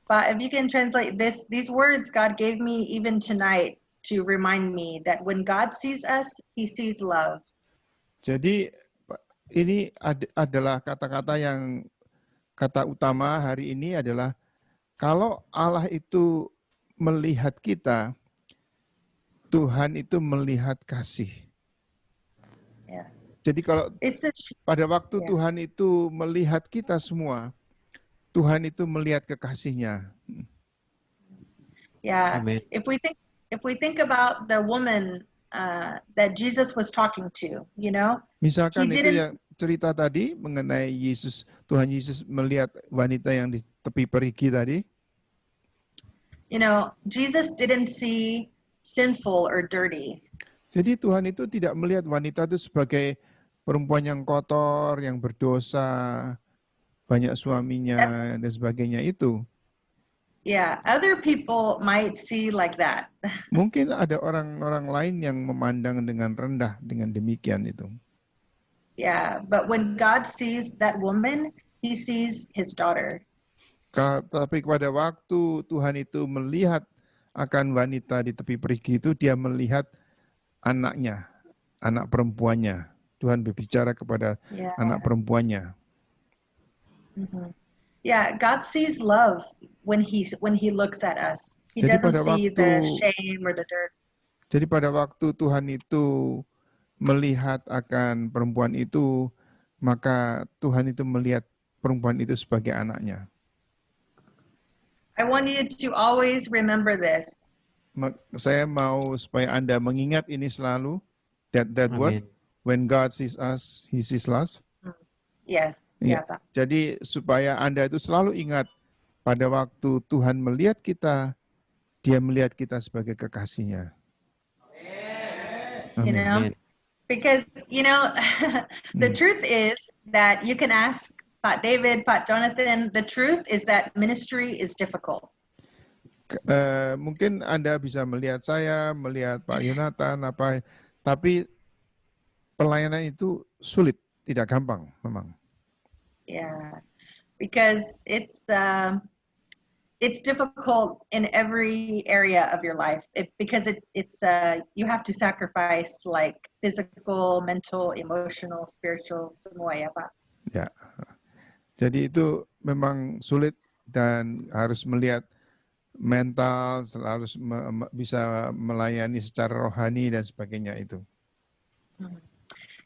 but if you can translate these words God gave me even tonight to remind me that when God sees us, He sees love. Jadi ini adalah kata utama hari ini adalah kalau Allah itu melihat kita, Tuhan itu melihat kasih. Yeah. Jadi kalau pada waktu Tuhan itu melihat kita semua, Tuhan itu melihat kekasihnya. Yeah. Amen. If we think about the woman that Jesus was talking to, Misalkan He itu didn't- yang cerita tadi mengenai Tuhan Yesus melihat wanita yang di tepi perigi tadi. Jesus didn't see sinful or dirty. Jadi Tuhan itu tidak melihat wanita itu sebagai perempuan yang kotor, yang berdosa, banyak suaminya dan sebagainya itu. Yeah, other people might see like that. Mungkin ada orang-orang lain yang memandang dengan rendah dengan demikian itu. Yeah, but when God sees that woman, He sees His daughter. Tapi pada waktu Tuhan itu melihat akan wanita di tepi perigi itu, dia melihat anaknya, anak perempuannya. Tuhan berbicara kepada Yeah. anak perempuannya. Mhm. Yeah, God sees love when He looks at us. He Jadi doesn't pada see the waktu- shame or the dirt. Jadi pada waktu Tuhan itu melihat akan perempuan itu, maka Tuhan itu melihat perempuan itu sebagai anaknya. I want you to always remember this. Saya mau supaya Anda mengingat ini selalu, that word, Amin. when God sees us, He sees us. Yeah. Ya, Ya, Pak. jadi supaya Anda itu selalu ingat pada waktu Tuhan melihat kita, Dia melihat kita sebagai kekasihnya. You Amin. know, Amin. because, the truth is that you can ask Pat David, Pat Jonathan, the truth is that ministry is difficult. Mungkin Anda bisa melihat saya, melihat Pak Yonatan, tapi pelayanan itu sulit, tidak gampang memang. Yeah, because it's difficult in every area of your life. Because you have to sacrifice like physical, mental, emotional, spiritual, semua ya Pak. Ya, jadi itu memang sulit dan harus melihat mental, harus bisa melayani secara rohani dan sebagainya itu.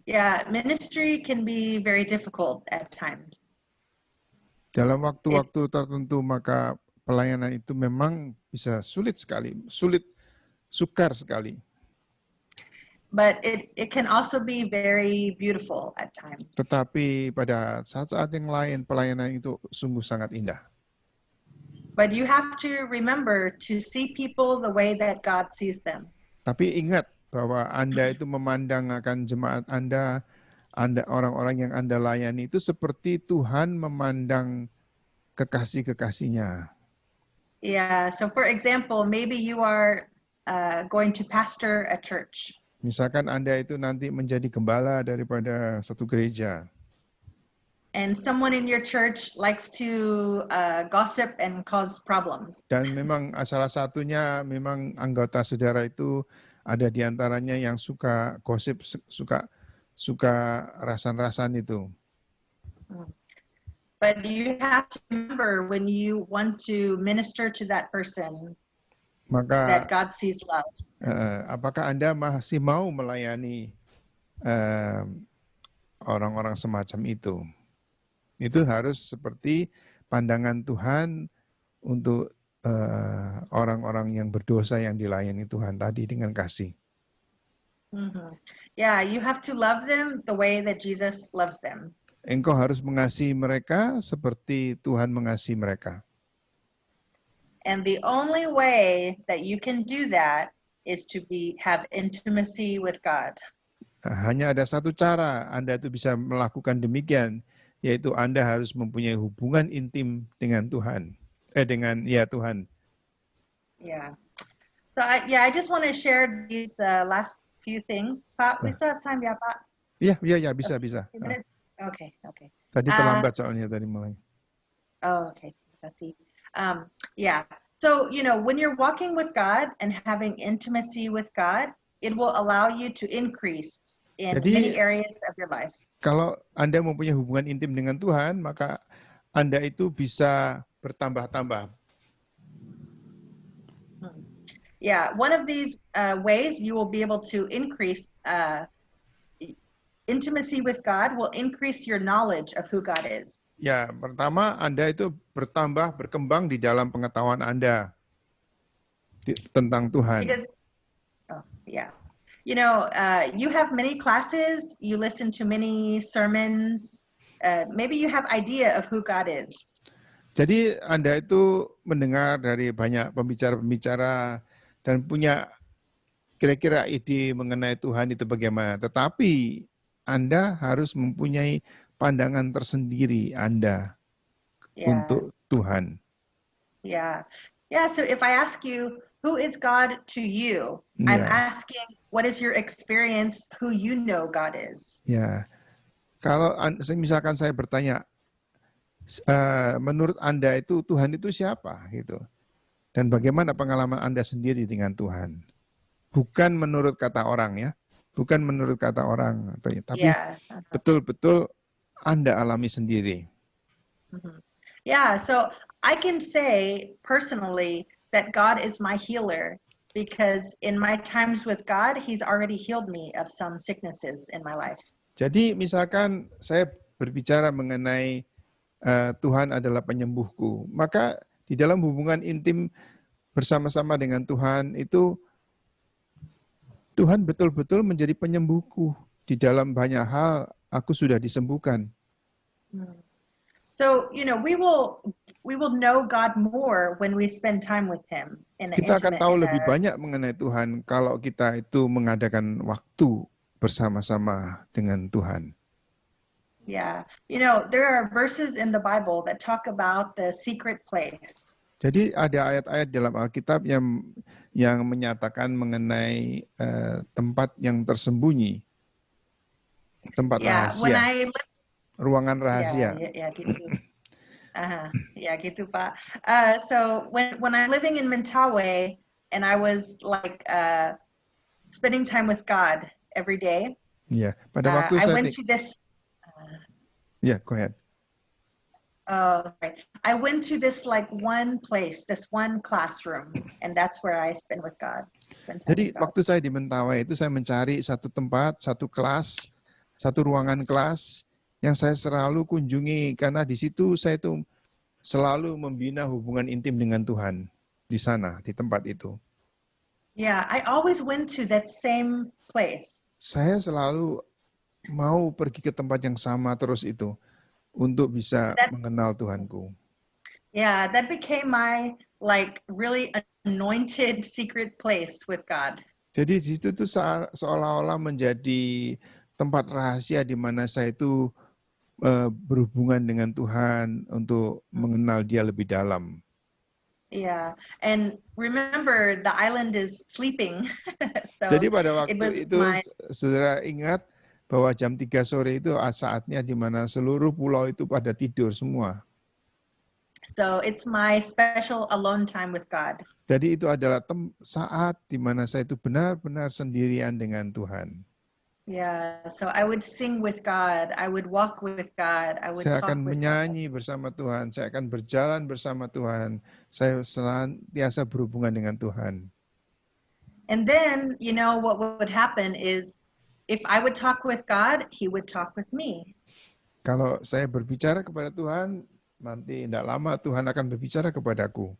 Yeah, ministry can be very difficult at times. Dalam waktu-waktu tertentu maka pelayanan itu memang bisa sulit sekali, sukar sekali. But it can also be very beautiful at times. Tetapi pada saat-saat yang lain pelayanan itu sungguh sangat indah. But you have to remember to see people the way that God sees them. Tapi ingat bahwa Anda itu memandang akan jemaat Anda orang-orang yang Anda layani itu seperti Tuhan memandang kekasih-kekasihnya. Yeah, so for example, maybe you are going to pastor a church. Misalkan Anda itu nanti menjadi gembala daripada satu gereja. And someone in your church likes to gossip and cause problems. Dan memang salah satunya memang anggota saudara itu ada di antaranya yang suka gosip, suka rasan-rasan itu. But you have to remember when you want to minister to that person Maka that God sees love. apakah Anda masih mau melayani orang-orang semacam itu? Itu harus seperti pandangan Tuhan untuk orang-orang yang berdosa yang dilayani Tuhan tadi dengan kasih. Yeah, you have to love them the way that Jesus loves them. Engkau harus mengasihi mereka seperti Tuhan mengasihi mereka. And the only way that you can do that is to have intimacy with God. Hanya ada satu cara Anda itu bisa melakukan demikian, yaitu Anda harus mempunyai hubungan intim dengan Tuhan. Tuhan. Yeah. So I just want to share these last few things. Pak, we still have time, ya Pak? Iya, bisa. Few minutes? Okay. Tadi terlambat soalnya tadi mulai. Oh, okay. Let's see. Yeah. So, when you're walking with God and having intimacy with God, it will allow you to increase in Jadi, many areas of your life. Kalau Anda mempunyai hubungan intim dengan Tuhan, maka Anda itu bisa bertambah-tambah. Yeah, one of these ways you will be able to increase intimacy with God will increase your knowledge of who God is. Ya, pertama Anda itu berkembang di dalam pengetahuan Anda tentang Tuhan. Because, you have many classes, you listen to many sermons, maybe you have idea of who God is. Jadi Anda itu mendengar dari banyak pembicara-pembicara dan punya kira-kira ide mengenai Tuhan itu bagaimana. Tetapi Anda harus mempunyai pandangan tersendiri Anda untuk Tuhan. Yeah. So if I ask you, who is God to you? I'm asking, what is your experience, who you know God is? Ya, kalau misalkan saya bertanya, menurut Anda itu Tuhan itu siapa gitu? Dan bagaimana pengalaman Anda sendiri dengan Tuhan? Bukan menurut kata orang ya, bukan menurut kata orang, tapi betul-betul Anda alami sendiri. Yeah, so I can say personally that God is my healer because in my times with God, He's already healed me of some sicknesses in my life. Jadi misalkan saya berbicara mengenai Tuhan adalah penyembuhku, maka di dalam hubungan intim bersama-sama dengan Tuhan itu Tuhan betul-betul menjadi penyembuhku. Di dalam banyak hal aku sudah disembuhkan. So, you know, we will know God more when we spend time with Him in an Kita akan intimate, tahu lebih banyak mengenai Tuhan kalau kita itu mengadakan waktu bersama-sama dengan Tuhan. yeah. You know, there are verses in the Bible that talk about the secret place. Jadi ada ayat-ayat dalam Alkitab yang menyatakan mengenai tempat yang tersembunyi, tempat Yeah, when rahasia, I lived, ruangan yeah, rahasia. yeah, gitu. Yeah, gitu, Pak. So when I'm living in Mentawai and I was like spending time with God every day, Ya, pada waktu I saya went to this. ya, go ahead. Right. I went to this like one place, this one classroom, and that's where I spend with God. Spend time Jadi with God. waktu saya di Mentawai itu saya mencari satu tempat, satu kelas, satu ruangan kelas yang saya selalu kunjungi karena di situ saya itu selalu membina hubungan intim dengan Tuhan di sana, di tempat itu. Yeah, I always went to that same place. Saya selalu mau pergi ke tempat yang sama terus itu untuk bisa mengenal Tuhanku. Yeah, that became my like really anointed secret place with God. Jadi di situ tuh seolah-olah menjadi tempat rahasia di mana saya itu berhubungan dengan Tuhan untuk mengenal Dia lebih dalam. Yeah, and remember the island is sleeping. So Jadi pada it waktu was itu saudara ingat bahwa jam 3 sore itu saatnya di mana seluruh pulau itu pada tidur semua. So it's my special alone time with God. Jadi itu adalah saat di mana saya itu benar-benar sendirian dengan Tuhan. Yeah, so I would sing with God, I would walk with God, I would Saya talk akan with God. menyanyi bersama Tuhan, saya akan berjalan bersama Tuhan, saya senantiasa berhubungan dengan Tuhan. And then, you know, what would happen is if I would talk with God, He would talk with me. Kalau saya berbicara kepada Tuhan, nanti tidak lama Tuhan akan berbicara kepadaku.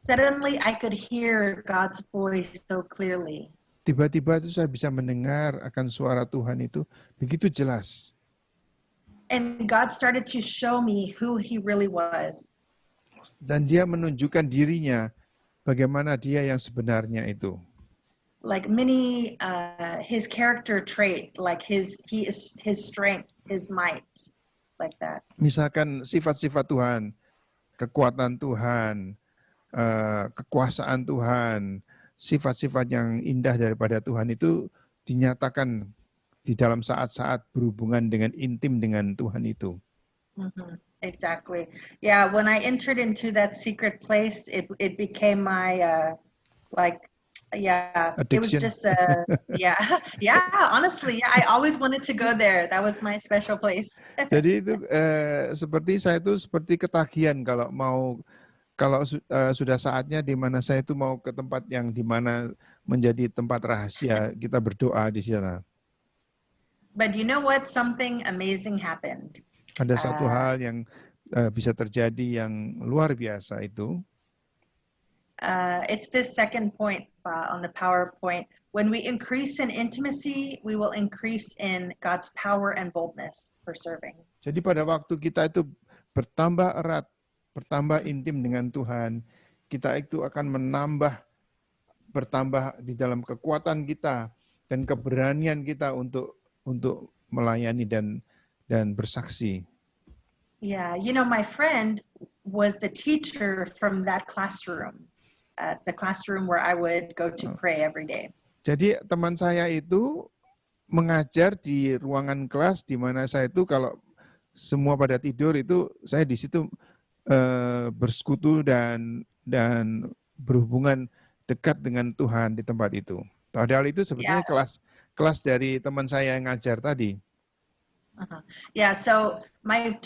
Suddenly, I could hear God's voice so clearly. Tiba-tiba itu saya bisa mendengar akan suara Tuhan itu begitu jelas. And God started to show me who He really was. Dan Dia menunjukkan dirinya bagaimana Dia yang sebenarnya itu. Like many, His character trait, like His strength, His might, like that. Misalkan sifat-sifat Tuhan, kekuatan Tuhan, kekuasaan Tuhan, sifat-sifat yang indah daripada Tuhan itu dinyatakan di dalam saat-saat berhubungan dengan intim dengan Tuhan itu. Mm-hmm. Exactly. Yeah, when I entered into that secret place, it became my Addiction. it was just yeah, honestly, yeah, I always wanted to go there. That was my special place. Jadi itu seperti saya itu seperti ketagihan kalau sudah saatnya di mana saya itu mau ke tempat yang di mana menjadi tempat rahasia, kita berdoa di sana. But you know what? Something amazing happened. Ada satu hal yang bisa terjadi yang luar biasa itu. It's this second point on the PowerPoint. When we increase in intimacy, we will increase in God's power and boldness for serving. Jadi pada waktu kita itu bertambah erat, bertambah intim dengan Tuhan, kita itu akan bertambah di dalam kekuatan kita dan keberanian kita untuk melayani dan bersaksi. Yeah, you know, my friend was the teacher from that classroom, the classroom where I would go to pray every day. Jadi teman saya itu mengajar di ruangan kelas di mana saya itu kalau semua pada tidur itu saya di situ bersekutu dan berhubungan dekat dengan Tuhan di tempat itu. Padahal itu sebetulnya kelas dari teman saya yang ngajar tadi. Yeah, so my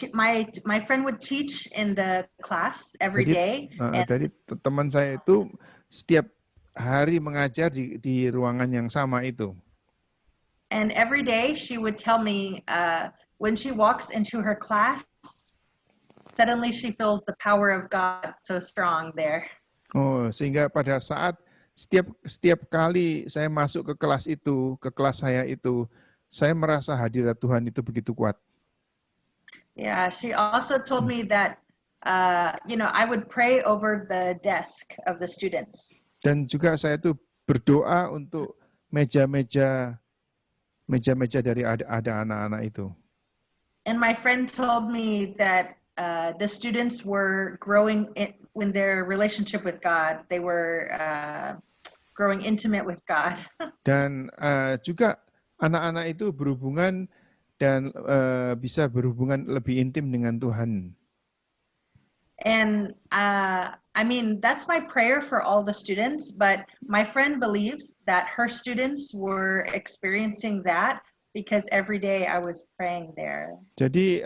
friend would teach in the class every day. Jadi teman saya itu setiap hari mengajar di ruangan yang sama itu. And every day she would tell me when she walks into her class, suddenly she feels the power of God so strong there. Oh, sehingga pada saat setiap kali saya masuk ke kelas itu, ke kelas saya itu, saya merasa hadirat Tuhan itu begitu kuat. Yeah, she also told me that, I would pray over the desk of the students. Dan juga saya tuh berdoa untuk meja-meja dari ada anak-anak itu. And my friend told me that the students were growing in their relationship with God. They were growing intimate with God. Dan juga anak-anak itu berhubungan dan bisa berhubungan lebih intim dengan Tuhan. And that's my prayer for all the students, but my friend believes that her students were experiencing that because every day I was praying there. Jadi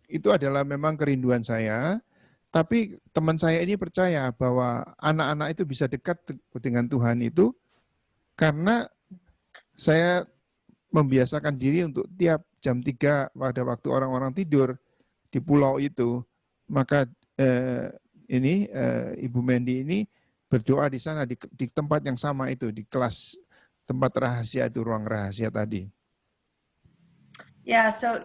itu adalah memang kerinduan saya, tapi teman saya ini percaya bahwa anak-anak itu bisa dekat dengan Tuhan itu karena saya membiasakan diri untuk tiap jam 3 pada waktu orang-orang tidur di pulau itu, maka Ibu Mandy ini berdoa di sana di tempat yang sama itu, di kelas tempat rahasia itu, ruang rahasia tadi. Yeah, so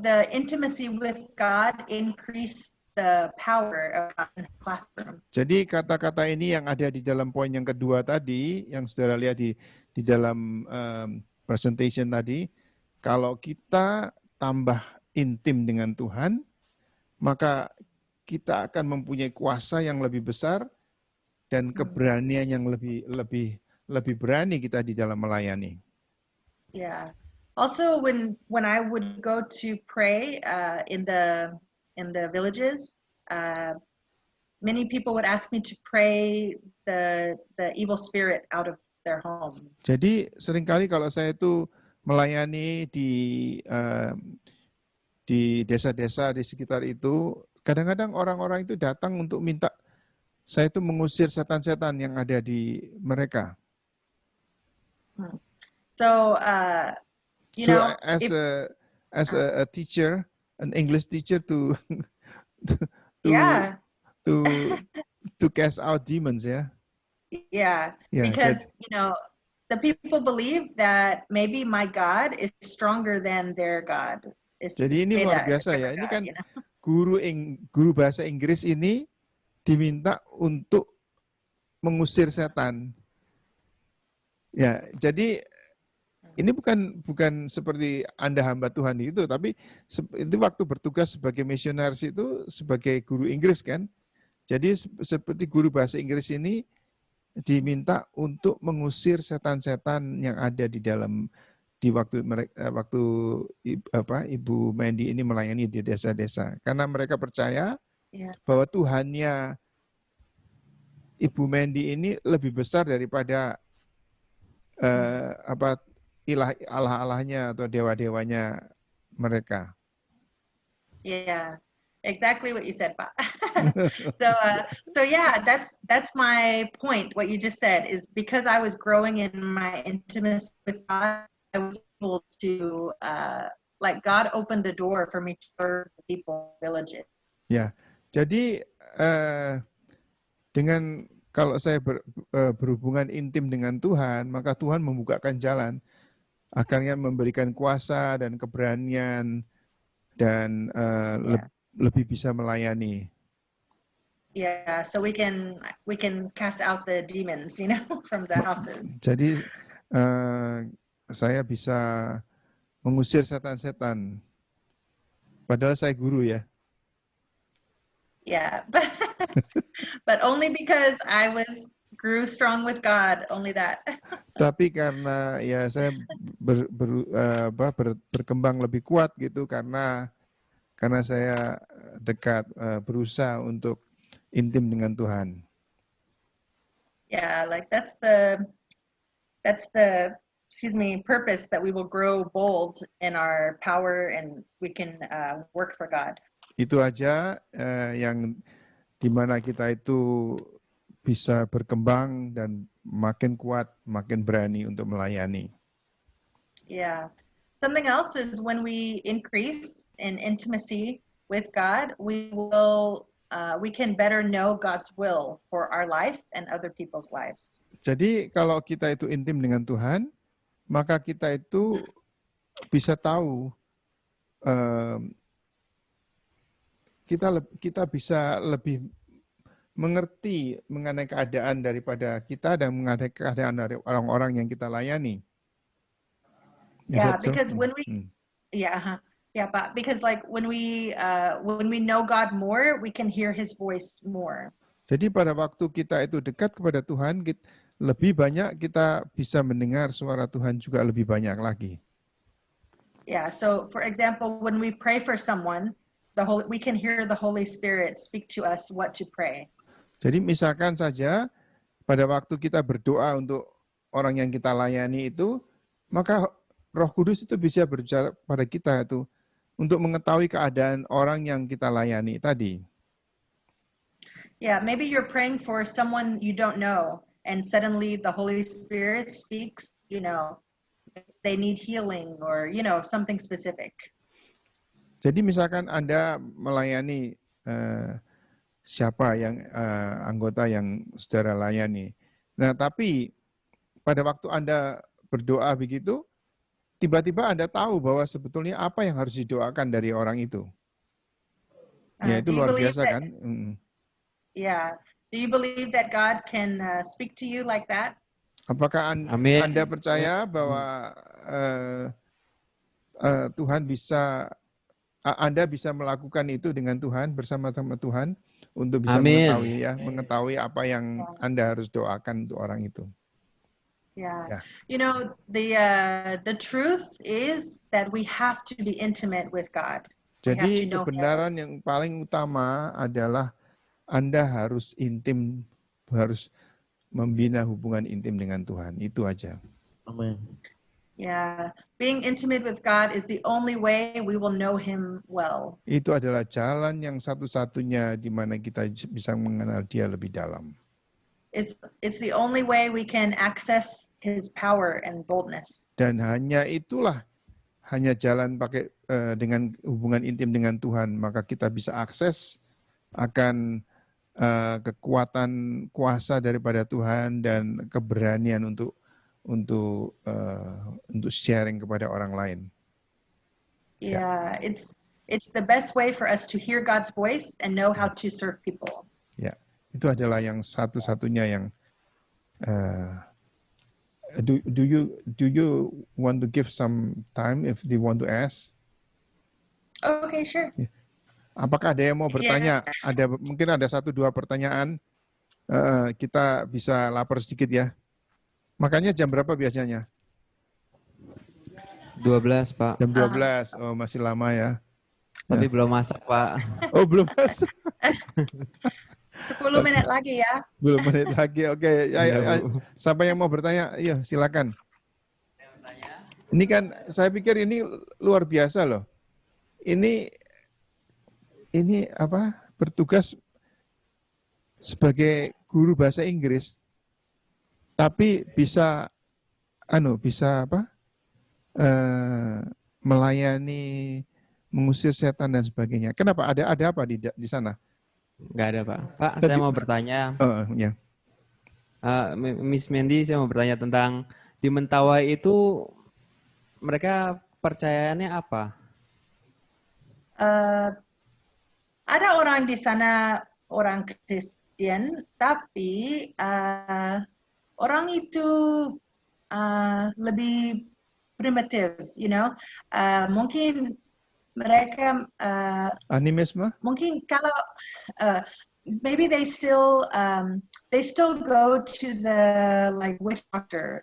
the intimacy with God increased the power of God in the classroom. Jadi kata-kata ini yang ada di dalam poin yang kedua tadi, yang saudara lihat di dalam presentation tadi, kalau kita tambah intim dengan Tuhan, maka kita akan mempunyai kuasa yang lebih besar dan keberanian yang lebih berani kita di dalam melayani. Yeah. Also, when I would go to pray in the villages, many people would ask me to pray the evil spirit out of their home. Jadi seringkali kalau saya itu melayani di desa-desa di sekitar itu, kadang-kadang orang-orang itu datang untuk minta saya itu mengusir setan-setan yang ada di mereka. So, as a teacher, an English teacher to yeah. to cast out demons, ya. Yeah, because the people believe that maybe my God is stronger than their God. Jadi ini luar biasa ya. Ini kan guru bahasa Inggris ini diminta untuk mengusir setan. Ya, jadi ini bukan seperti Anda hamba Tuhan itu, tapi itu waktu bertugas sebagai misionaris itu sebagai guru Inggris kan. Jadi seperti guru bahasa Inggris ini diminta untuk mengusir setan-setan yang ada di waktu Ibu Mandy ini melayani di desa-desa, karena mereka percaya bahwa Tuhannya Ibu Mandy ini lebih besar daripada Allah-Allahnya atau dewa-dewanya mereka. Yeah, exactly what you said, Pak. So yeah, that's my point. What you just said is because I was growing in my intimacy with God, I was able to God opened the door for me to serve the people in villages. Ya, jadi dengan kalau saya berhubungan intim dengan Tuhan, maka Tuhan membukakan jalan, akhirnya memberikan kuasa dan keberanian dan lebih bisa melayani. Yeah, so we can cast out the demons, from the houses. Jadi saya bisa mengusir setan-setan. Padahal saya guru ya. Yeah, but only because I grew strong with God, only that. Tapi karena ya saya berkembang lebih kuat gitu karena saya dekat berusaha untuk intim dengan Tuhan. Yeah, that's the purpose that we will grow bold in our power and we can work for God. Itu aja yang dimana kita itu bisa berkembang dan makin kuat, makin berani untuk melayani. Yeah. Something else is when we increase in intimacy with God, we can better know God's will for our life and other people's lives. Jadi kalau kita itu intim dengan Tuhan, maka kita itu bisa tahu kita bisa lebih mengerti mengenai keadaan daripada kita dan mengenai keadaan dari orang-orang yang kita layani. Is Yeah, that so? because when we yeah, yeah, but because like when we know God more, we can hear His voice more. Jadi pada waktu kita itu dekat kepada Tuhan, lebih banyak kita bisa mendengar suara Tuhan juga lebih banyak lagi. Yeah, so for example, when we pray for someone, we can hear the Holy Spirit speak to us what to pray. Jadi misalkan saja pada waktu kita berdoa untuk orang yang kita layani itu, maka Roh Kudus itu bisa berbicara pada kita itu untuk mengetahui keadaan orang yang kita layani tadi. Yeah, maybe you're praying for someone you don't know, and suddenly the Holy Spirit speaks, they need healing or, something specific. Jadi misalkan Anda melayani siapa yang anggota yang saudara layani. Nah, tapi pada waktu Anda berdoa begitu, tiba-tiba Anda tahu bahwa sebetulnya apa yang harus didoakan dari orang itu. Ya, itu luar biasa kan? Yeah. Do you believe that God can speak to you like that? Apakah Anda percaya bahwa Tuhan bisa, Anda bisa melakukan itu dengan Tuhan, bersama-sama Tuhan, untuk bisa mengetahui apa yang Anda harus doakan untuk orang itu. Yeah. The truth is that we have to be intimate with God. Jadi kebenaran yang paling utama adalah Anda harus intim, harus membina hubungan intim dengan Tuhan. Itu aja. Amin. Yeah, being intimate with God is the only way we will know Him well. Itu adalah jalan yang satu-satunya di mana kita bisa mengenal Dia lebih dalam. It's the only way we can access His power and boldness. Dan hanya jalan dengan hubungan intim dengan Tuhan, maka kita bisa akses akan kekuatan kuasa daripada Tuhan dan keberanian untuk sharing kepada orang lain. Yeah, it's the best way for us to hear God's voice and know how to serve people. Ya, itu adalah yang satu-satunya yang do you want to give some time if they want to ask? Okay, sure. Apakah ada yang mau bertanya? Mungkin ada 1-2 pertanyaan. Kita bisa lapor sedikit ya. Makanya jam berapa biasanya? 12, Pak. Jam 12. Oh, masih lama ya. Tapi belum masak, Pak. Oh, belum masak. 10 menit lagi ya. 10 menit lagi. Oke, siapa yang mau bertanya? Iya, silakan. Ini kan saya pikir ini luar biasa loh. Ini bertugas sebagai guru bahasa Inggris, tapi bisa melayani, mengusir setan dan sebagainya. Kenapa? Ada apa di sana? Nggak ada, Pak. Pak, saya mau bertanya. Ya. Miss Mandy, saya mau bertanya tentang di Mentawai itu mereka percayaannya apa? Ada orang di sana orang Kristen, tapi orang itu lebih primitif, mungkin mereka animisme? Mungkin kalau maybe they still go to the like witch doctor,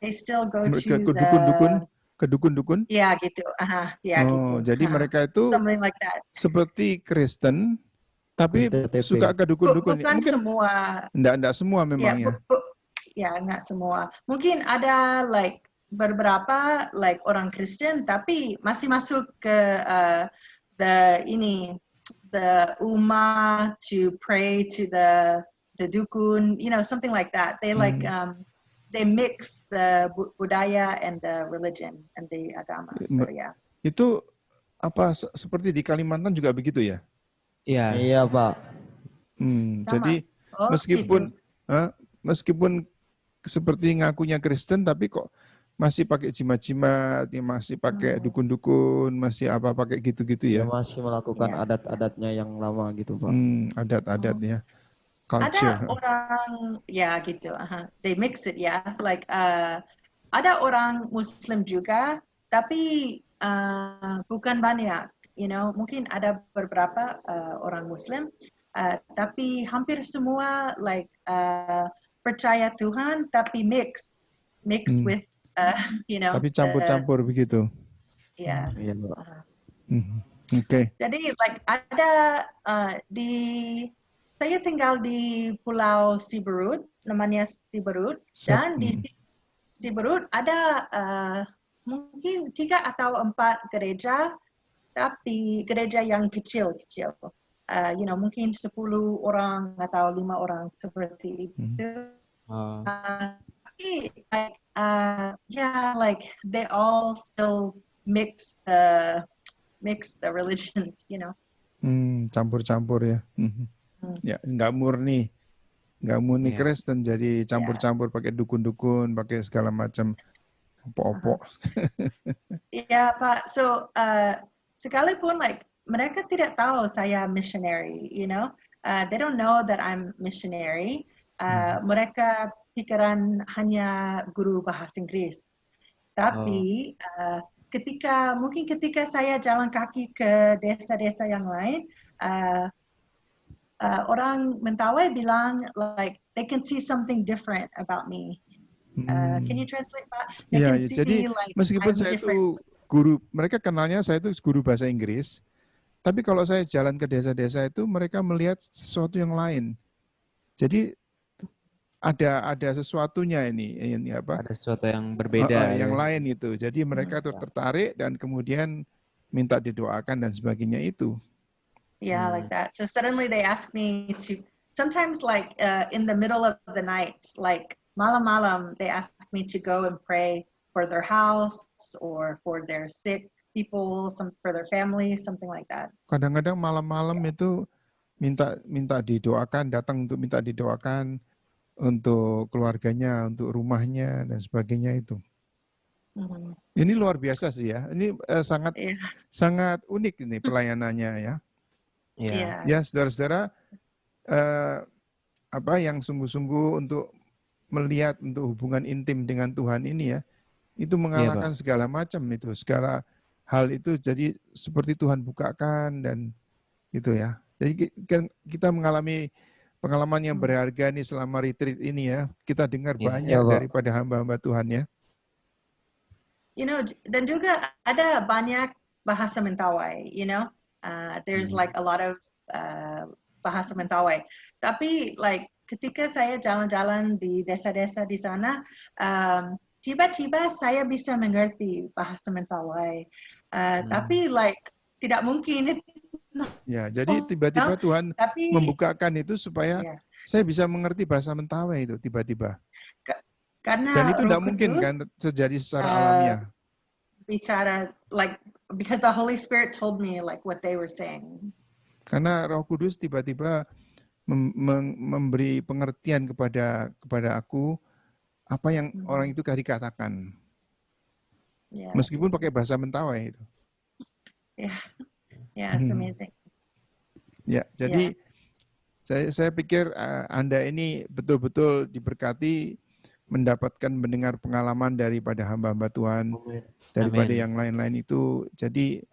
they still go to ke dukun-dukun? Ya gitu, gitu. Jadi mereka itu something like that. Seperti Kristen, tapi suka ke dukun-dukun. Bukan mungkin semua. Enggak semua memangnya. Enggak semua. Mungkin ada like beberapa like orang Kristen, tapi masih masuk ke the ummah to pray to the dukun, something like that. They like they mix the budaya and the religion and the agama. So yeah. Itu seperti di Kalimantan juga begitu ya? Iya. Iya, Pak. Jadi meskipun seperti ngakunya Kristen, tapi kok masih pakai jimat-jimat, ya masih pakai dukun-dukun, masih apa pakai gitu-gitu Dia ya. masih melakukan Ya. adat-adatnya yang lama gitu, Pak. Adat-adat ya, Ada culture. orang ya gitu, they mix it ya, like ada orang Muslim juga, tapi bukan banyak, mungkin ada beberapa orang Muslim, tapi hampir semua like percaya Tuhan, tapi mix Hmm. with Tapi campur-campur begitu. ya. Iya, Pak. Oke. Jadi like ada saya tinggal di Pulau Siberut, namanya Siberut, dan di Siberut ada mungkin 3 atau 4 gereja, tapi gereja yang kecil-kecil. Mungkin 10 orang atau 5 orang seperti itu. Tapi like they all still mix the religions, Campur-campur ya. Ya, nggak murni Iya. Kristen, jadi campur-campur pakai dukun-dukun, pakai segala macam opok-opok. Iya, Pak. So, sekalipun like mereka tidak tahu saya missionary, they don't know that I'm missionary. Mereka pikiran hanya guru bahasa Inggris. Tapi ketika saya jalan kaki ke desa-desa yang lain, orang Mentawai bilang like they can see something different about me. Can you translate, Pak? They Ya, can see jadi like meskipun I'm saya different. itu guru, mereka kenalnya saya itu guru bahasa Inggris, tapi kalau saya jalan ke desa-desa itu mereka melihat sesuatu yang lain. Jadi ada sesuatunya ini apa? Ada sesuatu yang berbeda. Yang lain itu. Jadi mereka tuh tertarik dan kemudian minta didoakan dan sebagainya itu. Yeah, like that. So suddenly they ask me to, sometimes like in the middle of the night, like malam-malam, they ask me to go and pray for their house or for their sick people, for their family, something like that. Kadang-kadang malam-malam itu minta didoakan, datang untuk minta didoakan untuk keluarganya, untuk rumahnya dan sebagainya itu. Ini luar biasa sih ya. Ini sangat unik ini pelayanannya ya. Iya. Ya, saudara-saudara, yang sungguh-sungguh untuk melihat untuk hubungan intim dengan Tuhan ini ya, itu mengalahkan segala macam itu, segala hal itu jadi seperti Tuhan bukakan dan gitu ya. Jadi kita mengalami pengalaman yang berharga nih selama retreat ini ya. Kita dengar banyak daripada hamba-hamba Tuhan ya. Dan juga ada banyak bahasa Mentawai, there's like a lot of bahasa Mentawai. Tapi like ketika saya jalan-jalan di desa-desa di sana, tiba-tiba saya bisa mengerti bahasa Mentawai. Tapi like tidak mungkin. Ya, jadi tiba-tiba Tuhan membukakan itu supaya saya bisa mengerti bahasa Mentawai itu tiba-tiba. Karena dan itu tidak Roh mungkin Kudus, kan terjadi secara alamiah. Bicara like because the Holy Spirit told me like what they were saying. Karena Roh Kudus tiba-tiba memberi pengertian kepada aku apa yang orang itu tadi katakan. Yeah. Meskipun pakai bahasa Mentawai itu. Yeah, it's amazing. Ya, jadi saya pikir Anda ini betul-betul diberkati mendapatkan mendengar pengalaman daripada hamba-hamba Tuhan, daripada yang lain-lain itu. Jadi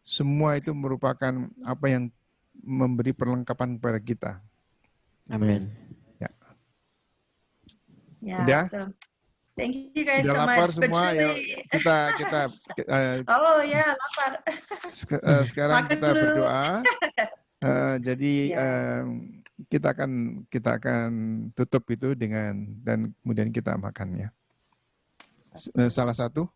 semua itu merupakan apa yang memberi perlengkapan kepada kita. Amin. Ya. Udah? So, thank you guys Udah so lapar much. semua, Truly... yuk kita oh ya, lapar. Sekarang kita dulu. berdoa. Jadi kita akan tutup itu dengan dan kemudian kita makan ya. Salah satu.